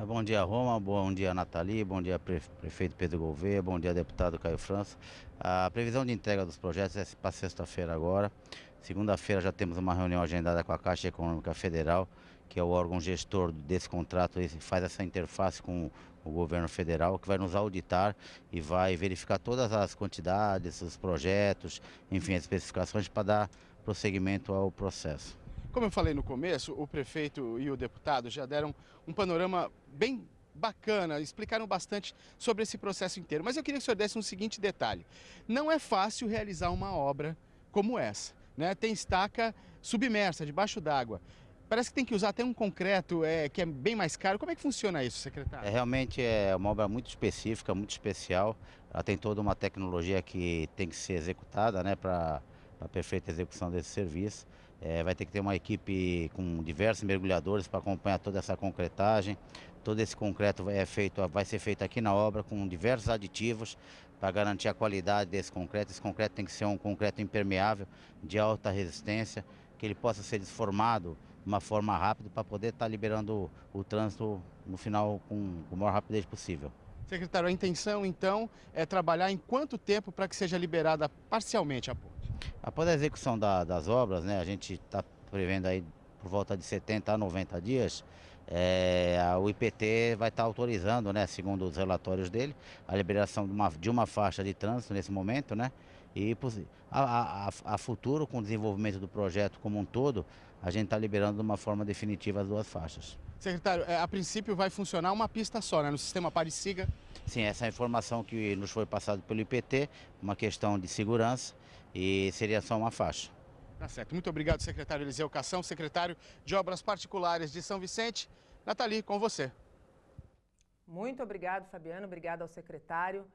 Bom dia, Roma, bom dia, Nathalie, bom dia, prefeito Pedro Gouveia, bom dia, deputado Caio França. A previsão de entrega dos projetos é para sexta-feira agora. Segunda-feira já temos uma reunião agendada com a Caixa Econômica Federal, que é o órgão gestor desse contrato, e faz essa interface com o governo federal, que vai nos auditar e vai verificar todas as quantidades, os projetos, enfim, as especificações para dar prosseguimento ao processo. Como eu falei no começo, o prefeito e o deputado já deram um panorama bem bacana, explicaram bastante sobre esse processo inteiro. Mas eu queria que o senhor desse um seguinte detalhe. Não é fácil realizar uma obra como essa, né? Tem estaca submersa, debaixo d'água. Parece que tem que usar até um concreto que é bem mais caro. Como é que funciona isso, secretário? Realmente é uma obra muito específica, muito especial. Ela tem toda uma tecnologia que tem que ser executada, né, para a perfeita execução desse serviço. Vai ter que ter uma equipe com diversos mergulhadores para acompanhar toda essa concretagem. Todo esse concreto vai ser feito aqui na obra com diversos aditivos para garantir a qualidade desse concreto. Esse concreto tem que ser um concreto impermeável, de alta resistência, que ele possa ser desformado de uma forma rápida para poder estar liberando o trânsito no final com a maior rapidez possível. Secretário, a intenção então é trabalhar em quanto tempo para que seja liberada parcialmente a ponte? Após a execução das obras, né, a gente está prevendo aí por volta de 70 a 90 dias, o IPT vai estar autorizando, né, segundo os relatórios dele, a liberação de uma faixa de trânsito nesse momento, né, e a futuro, com o desenvolvimento do projeto como um todo, a gente está liberando de uma forma definitiva as duas faixas. Secretário, a princípio vai funcionar uma pista só, né, no sistema Pare-Siga? Sim, essa é a informação que nos foi passada pelo IPT, uma questão de segurança, e seria só uma faixa. Tá certo. Muito obrigado, secretário Eliseu Cação, secretário de Obras Particulares de São Vicente. Nathalie, com você. Muito obrigado, Fabiano. Obrigado ao secretário.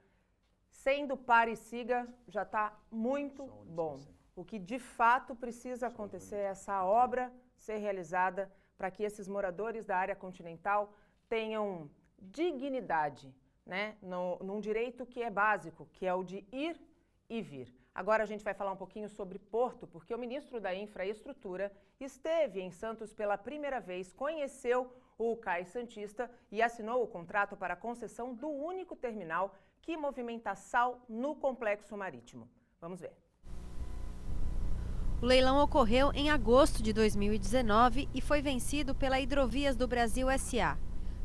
Sendo Pare-Siga, já está muito bom. O que de fato precisa acontecer é essa obra ser realizada para que esses moradores da área continental tenham dignidade, né, num direito que é básico, que é o de ir e vir. Agora a gente vai falar um pouquinho sobre Porto, porque o ministro da Infraestrutura esteve em Santos pela primeira vez, conheceu o Cais Santista e assinou o contrato para a concessão do único terminal que movimenta sal no complexo marítimo. Vamos ver. O leilão ocorreu em agosto de 2019 e foi vencido pela Hidrovias do Brasil S.A.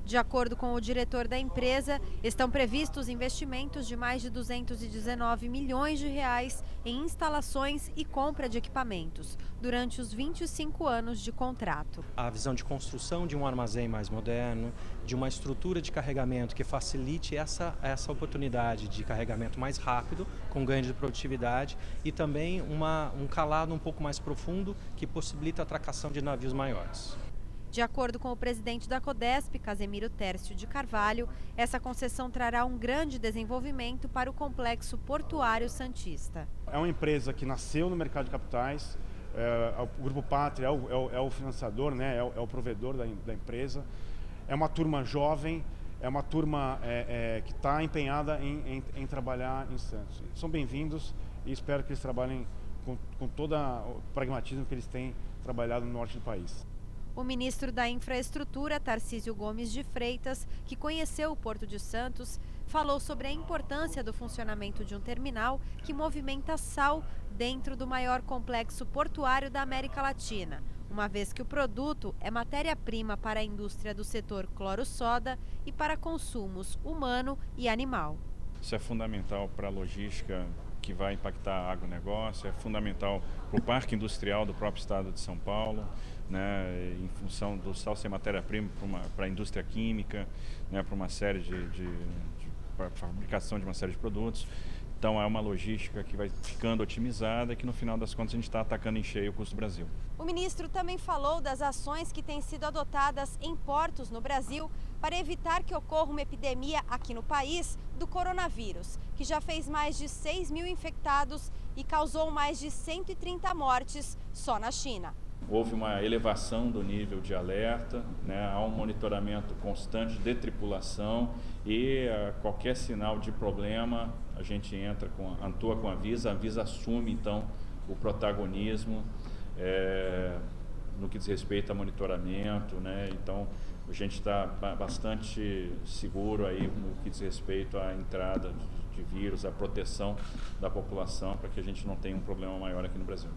De acordo com o diretor da empresa, estão previstos investimentos de mais de 219 milhões de reais em instalações e compra de equipamentos durante os 25 anos de contrato. A visão de construção de um armazém mais moderno, de uma estrutura de carregamento que facilite essa oportunidade de carregamento mais rápido, com ganho de produtividade, e também um calado um pouco mais profundo que possibilita a atracação de navios maiores. De acordo com o presidente da Codesp, Casemiro Tércio de Carvalho, essa concessão trará um grande desenvolvimento para o complexo portuário santista. É uma empresa que nasceu no mercado de capitais, o Grupo Pátria é o financiador, né, é o provedor da empresa. É uma turma jovem, é uma turma que está empenhada em trabalhar em Santos. São bem-vindos e espero que eles trabalhem com todo o pragmatismo que eles têm trabalhado no norte do país. O ministro da Infraestrutura, Tarcísio Gomes de Freitas, que conheceu o Porto de Santos, falou sobre a importância do funcionamento de um terminal que movimenta sal dentro do maior complexo portuário da América Latina. uma vez que o produto é matéria-prima para a indústria do setor cloro-soda e para consumos humano e animal. Isso é fundamental para a logística que vai impactar o agronegócio, é fundamental para o parque industrial do próprio estado de São Paulo, né, em função do sal ser matéria-prima para a indústria química, né, para uma série para a fabricação de uma série de produtos. Então é uma logística que vai ficando otimizada e que no final das contas a gente está atacando em cheio o custo do Brasil. O ministro também falou das ações que têm sido adotadas em portos no Brasil para evitar que ocorra uma epidemia aqui no país do coronavírus, que já fez mais de 6 mil infectados e causou mais de 130 mortes só na China. Houve uma elevação do nível de alerta, né, há um monitoramento constante de tripulação e qualquer sinal de problema a gente atua com a Anvisa assume então o protagonismo no que diz respeito a monitoramento, né, então a gente está bastante seguro aí no que diz respeito à entrada de vírus, à proteção da população para que a gente não tenha um problema maior aqui no Brasil.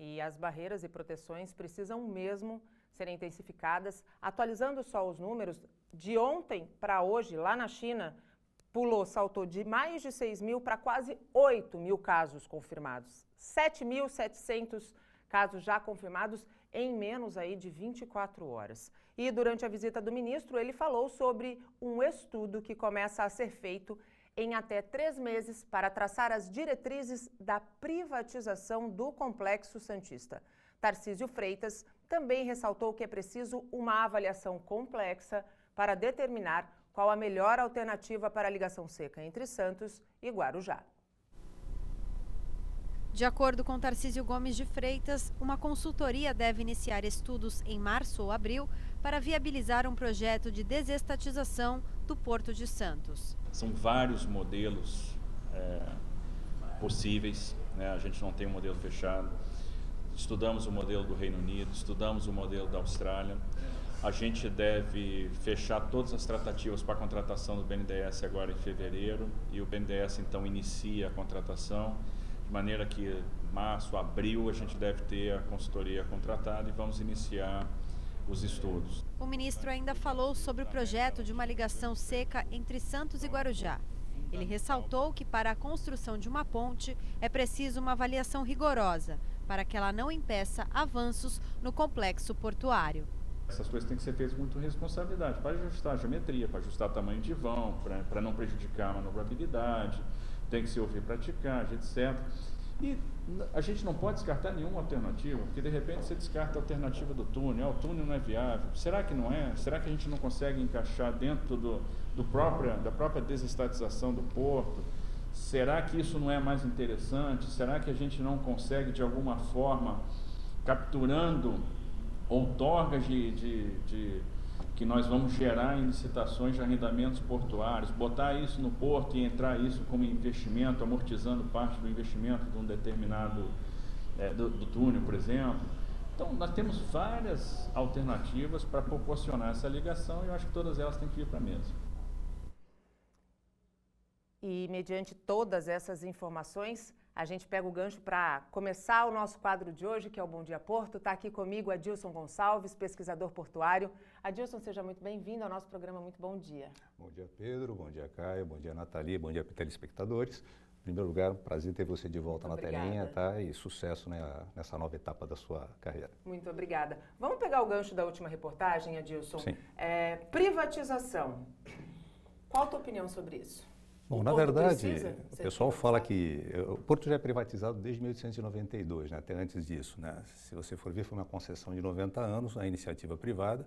E as barreiras e proteções precisam mesmo serem intensificadas. Atualizando só os números, de ontem para hoje, lá na China, saltou de mais de 6 mil para quase 8 mil casos confirmados. 7.700 casos já confirmados em menos aí de 24 horas. E durante a visita do ministro, ele falou sobre um estudo que começa a ser feito em até 3 meses para traçar as diretrizes da privatização do Complexo Santista. Tarcísio Freitas também ressaltou que é preciso uma avaliação complexa para determinar qual a melhor alternativa para a ligação seca entre Santos e Guarujá. De acordo com Tarcísio Gomes de Freitas, uma consultoria deve iniciar estudos em março ou abril para viabilizar um projeto de desestatização do Porto de Santos. São vários modelos possíveis, né? A gente não tem um modelo fechado. Estudamos o modelo do Reino Unido, estudamos o modelo da Austrália. A gente deve fechar todas as tratativas para a contratação do BNDES agora em fevereiro e o BNDES então inicia a contratação, de maneira que março, abril a gente deve ter a consultoria contratada e vamos iniciar os estudos. O ministro ainda falou sobre o projeto de uma ligação seca entre Santos e Guarujá. Ele ressaltou que para a construção de uma ponte é preciso uma avaliação rigorosa para que ela não impeça avanços no complexo portuário. Essas coisas têm que ser feitas com muita responsabilidade, para ajustar a geometria, para ajustar o tamanho de vão, para não prejudicar a manobrabilidade, tem que se ouvir praticagem, etc. E a gente não pode descartar nenhuma alternativa, porque de repente você descarta a alternativa do túnel, o túnel não é viável. Será que não é? Será que a gente não consegue encaixar dentro da própria desestatização do porto? Será que isso não é mais interessante? Será que a gente não consegue, de alguma forma, capturando outorgas que nós vamos gerar em licitações de arrendamentos portuários, botar isso no porto e entrar isso como investimento, amortizando parte do investimento de um determinado do túnel, por exemplo. Então, nós temos várias alternativas para proporcionar essa ligação e eu acho que todas elas têm que vir para a mesa. E, mediante todas essas informações, a gente pega o gancho para começar o nosso quadro de hoje, que é o Bom Dia Porto. Está aqui comigo Adilson Gonçalves, pesquisador portuário. Adilson, seja muito bem-vindo ao nosso programa. Muito bom dia. Bom dia, Pedro. Bom dia, Caio. Bom dia, Nathalie. Bom dia, telespectadores. Em primeiro lugar, um prazer ter você de volta na telinha, tá? E sucesso, né, nessa nova etapa da sua carreira. Muito obrigada. Vamos pegar o gancho da última reportagem, Adilson? Sim. Privatização. Qual a tua opinião sobre isso? Bom, na verdade, o pessoal fala que o Porto já é privatizado desde 1892, né, até antes disso, né? Se você for ver, foi uma concessão de 90 anos, a iniciativa privada,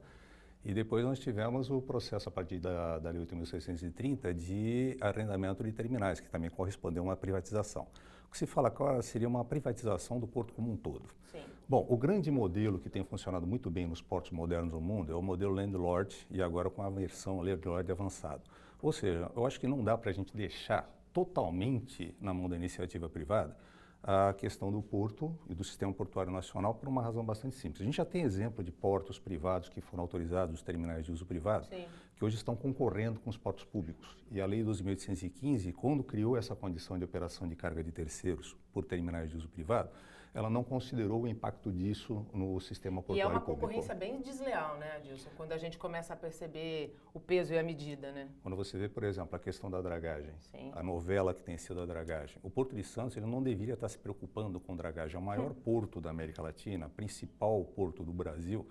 e depois nós tivemos o processo a partir da Lei 8.630 de arrendamento de terminais, que também correspondeu a uma privatização. O que se fala agora seria uma privatização do porto como um todo. Sim. Bom, o grande modelo que tem funcionado muito bem nos portos modernos do mundo é o modelo landlord e agora com a versão landlord avançado. Ou seja, eu acho que não dá para a gente deixar totalmente na mão da iniciativa privada a questão do porto e do sistema portuário nacional por uma razão bastante simples. A gente já tem exemplo de portos privados que foram autorizados, os terminais de uso privado, Sim. que que hoje estão concorrendo com os portos públicos. E a Lei 12.815, quando criou essa condição de operação de carga de terceiros por terminais de uso privado, ela não considerou o impacto disso no sistema portuário público. E é uma público. concorrência bem desleal, né, Adilson? Quando a gente começa a perceber o peso e a medida, né? Quando você vê, por exemplo, a questão da dragagem, Sim. a novela que tem sido a dragagem. O Porto de Santos ele não deveria estar se preocupando com dragagem. É o maior porto da América Latina, principal porto do Brasil.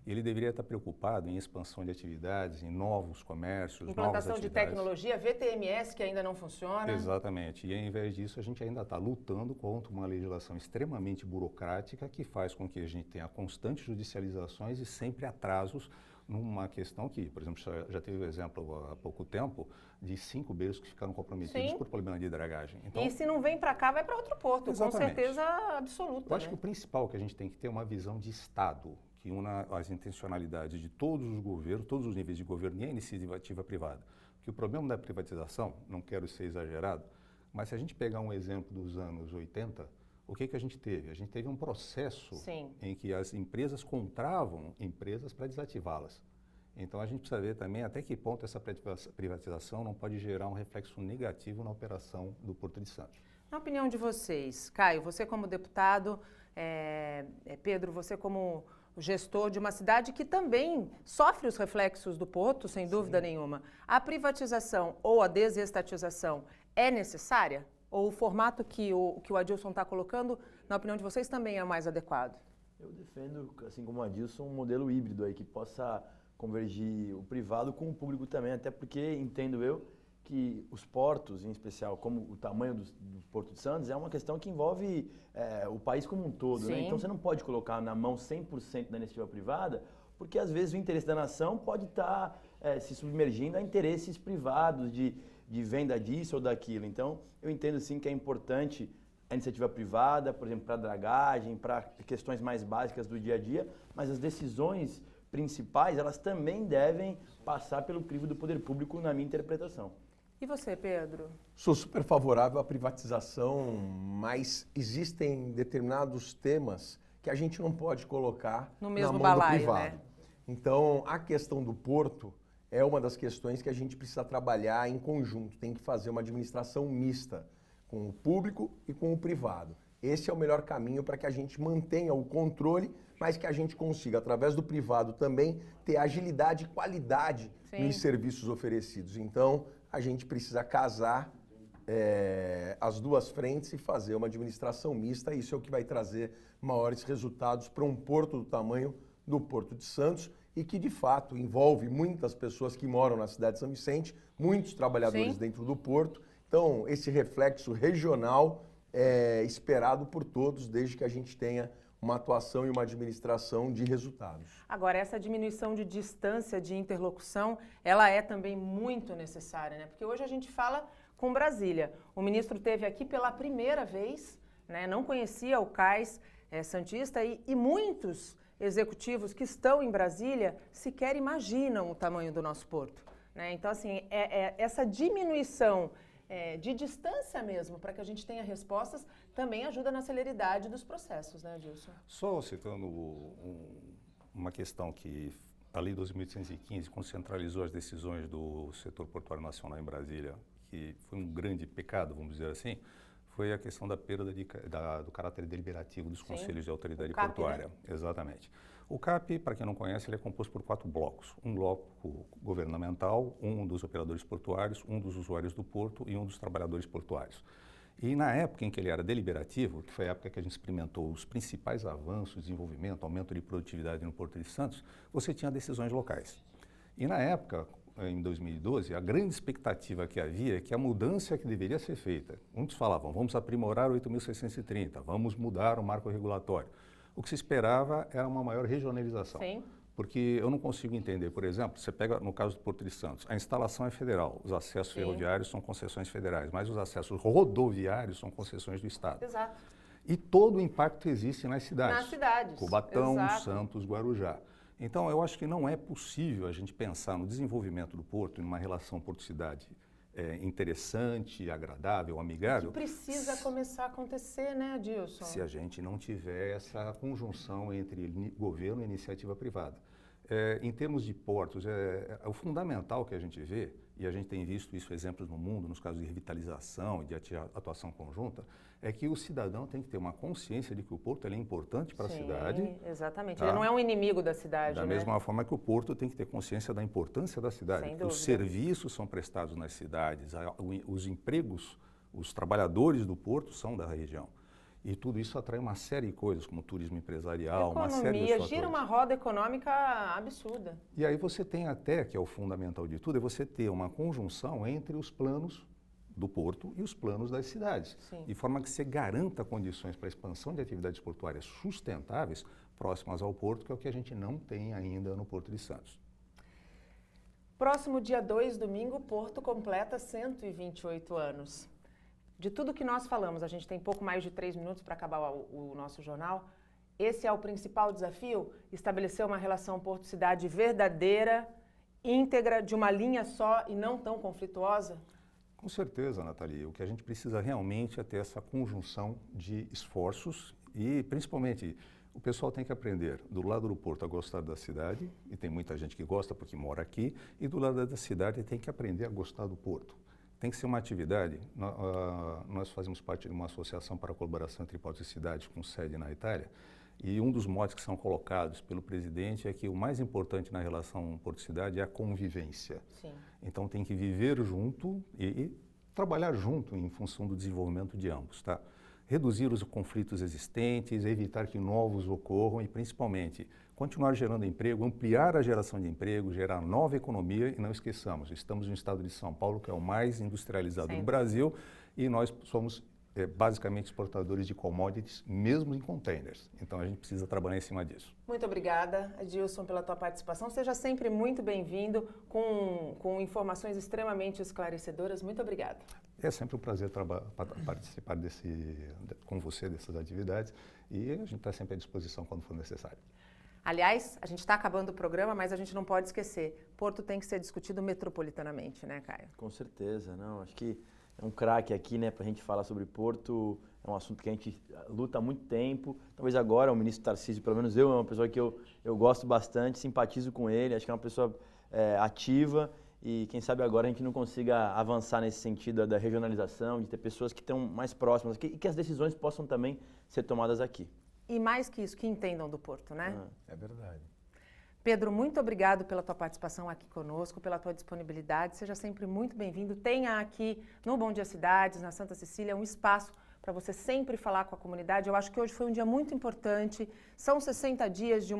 Ele deveria estar preocupado em expansão de atividades, em novos comércios, implantação novas de atividades. tecnologia, VTMS que ainda não funciona. Exatamente. E ao invés disso, a gente ainda está lutando contra uma legislação extremamente burocrática que faz com que a gente tenha constantes judicializações e sempre atrasos numa questão que, por exemplo, já teve o exemplo há pouco tempo de 5 berços que ficaram comprometidos Sim. por problema de dragagem. Então, e se não vem para cá, vai para outro porto, exatamente. Com certeza absoluta. Eu acho que o principal que a gente tem que ter é uma visão de Estado, que una as intencionalidades de todos os governos, todos os níveis de governo e a iniciativa privada. Porque o problema da privatização, não quero ser exagerado, mas se a gente pegar um exemplo dos anos 80, o que a gente teve? A gente teve um processo Sim. em que as empresas compravam empresas para desativá-las. Então a gente precisa ver também até que ponto essa privatização não pode gerar um reflexo negativo na operação do Porto de Santos. Na opinião de vocês, Caio, você como deputado, Pedro, você como gestor de uma cidade que também sofre os reflexos do porto, sem dúvida nenhuma. A privatização ou a desestatização é necessária? Ou o formato que o Adilson está colocando, na opinião de vocês, também é o mais adequado? Eu defendo, assim como o Adilson, um modelo híbrido aí que possa convergir o privado com o público também, até porque entendo eu que os portos, em especial, como o tamanho do Porto de Santos, é uma questão que envolve o país como um todo, né? Então você não pode colocar na mão 100% da iniciativa privada, porque às vezes o interesse da nação pode estar se submergindo a interesses privados de venda disso ou daquilo. Então eu entendo sim que é importante a iniciativa privada, por exemplo, para dragagem, para questões mais básicas do dia a dia, mas as decisões principais, elas também devem passar pelo crivo do poder público, na minha interpretação. E você, Pedro? Sou super favorável à privatização, mas existem determinados temas que a gente não pode colocar no mesmo na mão balaio, do privado. Né? Então, a questão do porto é uma das questões que a gente precisa trabalhar em conjunto. Tem que fazer uma administração mista com o público e com o privado. Esse é o melhor caminho para que a gente mantenha o controle, mas que a gente consiga, através do privado também, ter agilidade e qualidade nos serviços oferecidos. Então, a gente precisa casar as duas frentes e fazer uma administração mista. Isso é o que vai trazer maiores resultados para um porto do tamanho do Porto de Santos e que, de fato, envolve muitas pessoas que moram na cidade de São Vicente, muitos trabalhadores dentro do porto. Então, esse reflexo regional é esperado por todos, desde que a gente tenha uma atuação e uma administração de resultados. Agora, essa diminuição de distância, de interlocução, ela é também muito necessária, né? Porque hoje a gente fala com Brasília. O ministro esteve aqui pela primeira vez, né? Não conhecia o cais santista e muitos executivos que estão em Brasília sequer imaginam o tamanho do nosso porto, né? Então, assim, essa diminuição de distância mesmo, para que a gente tenha respostas, também ajuda na celeridade dos processos, né, Adilson? Só citando uma questão que a Lei 12.815, quando centralizou as decisões do setor portuário nacional em Brasília, que foi um grande pecado, vamos dizer assim, foi a questão da perda do caráter deliberativo dos conselhos de autoridade portuária. Né? Exatamente. O CAP, para quem não conhece, ele é composto por 4 blocos. Um bloco governamental, um dos operadores portuários, um dos usuários do porto e um dos trabalhadores portuários. E na época em que ele era deliberativo, que foi a época que a gente experimentou os principais avanços, desenvolvimento, aumento de produtividade no Porto de Santos, você tinha decisões locais. E na época, em 2012, a grande expectativa que havia é que a mudança que deveria ser feita, muitos falavam, vamos aprimorar o 8.630, vamos mudar o marco regulatório. O que se esperava era uma maior regionalização. Sim. Porque eu não consigo entender, por exemplo, você pega no caso do Porto de Santos, a instalação é federal, os acessos ferroviários são concessões federais, mas os acessos rodoviários são concessões do Estado. Exato. E todo o impacto existe nas cidades. Nas cidades. Cubatão, Santos, Guarujá. Então, eu acho que não é possível a gente pensar no desenvolvimento do porto, em uma relação porto-cidade interessante, agradável, amigável. Que precisa começar a acontecer, né, Adilson? Se a gente não tiver essa conjunção entre governo e iniciativa privada. Em termos de portos, o fundamental que a gente vê, e a gente tem visto isso exemplos no mundo, nos casos de revitalização e de atuação conjunta, é que o cidadão tem que ter uma consciência de que o porto é importante para a cidade. Exatamente. Tá? Ele não é um inimigo da cidade, Da mesma forma que o porto tem que ter consciência da importância da cidade. Os serviços são prestados nas cidades, os empregos, os trabalhadores do porto são da região. E tudo isso atrai uma série de coisas, como turismo empresarial, uma série de fatores. Gira uma roda econômica absurda. E aí você tem até, que é o fundamental de tudo, é você ter uma conjunção entre os planos do porto e os planos das cidades. Sim. De forma que você garanta condições para a expansão de atividades portuárias sustentáveis próximas ao porto, que é o que a gente não tem ainda no Porto de Santos. Próximo dia 2, domingo, o Porto completa 128 anos. De tudo que nós falamos, a gente tem pouco mais de 3 minutos para acabar o nosso jornal. Esse é o principal desafio? Estabelecer uma relação porto-cidade verdadeira, íntegra, de uma linha só e não tão conflituosa? Com certeza, Nathalie. O que a gente precisa realmente é ter essa conjunção de esforços e, principalmente, o pessoal tem que aprender, do lado do porto, a gostar da cidade, e tem muita gente que gosta porque mora aqui, e do lado da cidade tem que aprender a gostar do porto. Tem que ser uma atividade. Nós fazemos parte de uma associação para a colaboração entre portos e cidades com sede na Itália, e um dos motes que são colocados pelo presidente é que o mais importante na relação porto-cidade é a convivência. Sim. Então tem que viver junto e trabalhar junto em função do desenvolvimento de ambos, tá? Reduzir os conflitos existentes, evitar que novos ocorram e, principalmente, continuar gerando emprego, ampliar a geração de emprego, gerar nova economia e não esqueçamos, estamos no estado de São Paulo, que é o mais industrializado do Brasil, e nós somos basicamente exportadores de commodities, mesmo em containers. Então a gente precisa trabalhar em cima disso. Muito obrigada, Adilson, pela tua participação. Seja sempre muito bem-vindo, com informações extremamente esclarecedoras. Muito obrigada. É sempre um prazer participar com você dessas atividades e a gente está sempre à disposição quando for necessário. Aliás, a gente está acabando o programa, mas a gente não pode esquecer, Porto tem que ser discutido metropolitanamente, né, Caio? Com certeza, não, acho que é um craque aqui, né, para a gente falar sobre Porto, é um assunto que a gente luta há muito tempo, talvez agora o ministro Tarcísio, pelo menos eu, é uma pessoa que eu gosto bastante, simpatizo com ele, acho que é uma pessoa ativa e quem sabe agora a gente não consiga avançar nesse sentido da regionalização, de ter pessoas que estão mais próximas aqui e que as decisões possam também ser tomadas aqui. E mais que isso, que entendam do Porto, né? É verdade. Pedro, muito obrigado pela tua participação aqui conosco, pela tua disponibilidade. Seja sempre muito bem-vindo. Tenha aqui no Bom Dia Cidades, na Santa Cecília, um espaço para você sempre falar com a comunidade. Eu acho que hoje foi um dia muito importante. São 60 dias de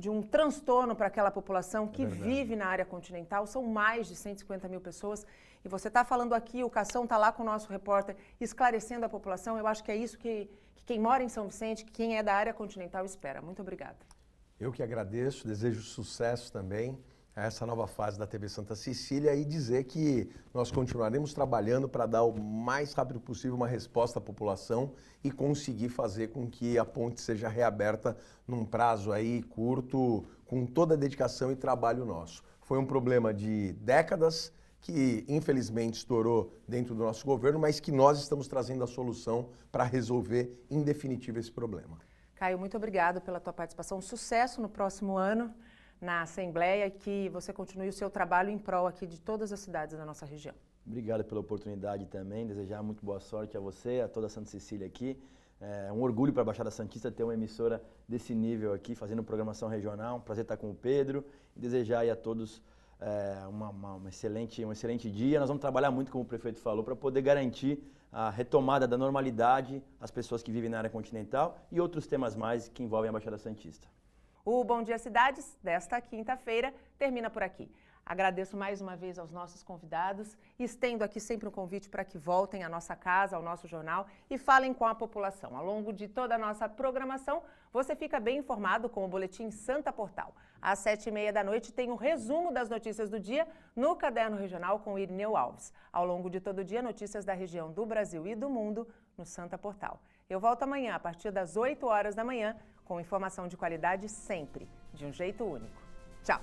um transtorno para aquela população que vive na área continental. São mais de 150 mil pessoas. E você está falando aqui, o Cação está lá com o nosso repórter, esclarecendo a população. Eu acho que é isso que quem mora em São Vicente, que quem é da área continental espera. Muito obrigada. Eu que agradeço, desejo sucesso também a essa nova fase da TV Santa Cecília e dizer que nós continuaremos trabalhando para dar o mais rápido possível uma resposta à população e conseguir fazer com que a ponte seja reaberta num prazo aí curto, com toda a dedicação e trabalho nosso. Foi um problema de décadas que infelizmente estourou dentro do nosso governo, mas que nós estamos trazendo a solução para resolver em definitivo esse problema. Caio, muito obrigado pela tua participação. Sucesso no próximo ano na Assembleia e que você continue o seu trabalho em prol aqui de todas as cidades da nossa região. Obrigado pela oportunidade também, desejar muito boa sorte a você, a toda a Santa Cecília aqui. É um orgulho para a Baixada Santista ter uma emissora desse nível aqui, fazendo programação regional. Um prazer estar com o Pedro e desejar aí a todos um excelente dia. Nós vamos trabalhar muito, como o prefeito falou, para poder garantir a retomada da normalidade às pessoas que vivem na área continental e outros temas mais que envolvem a Baixada Santista. O Bom Dia Cidades desta quinta-feira termina por aqui. Agradeço mais uma vez aos nossos convidados e estendo aqui sempre um convite para que voltem à nossa casa, ao nosso jornal e falem com a população. Ao longo de toda a nossa programação, você fica bem informado com o Boletim Santa Portal. Às 7h30 da noite tem o resumo das notícias do dia no Caderno Regional com Irineu Alves. Ao longo de todo o dia, notícias da região do Brasil e do mundo no Santa Portal. Eu volto amanhã, a partir das 8 horas da manhã, com informação de qualidade sempre, de um jeito único. Tchau!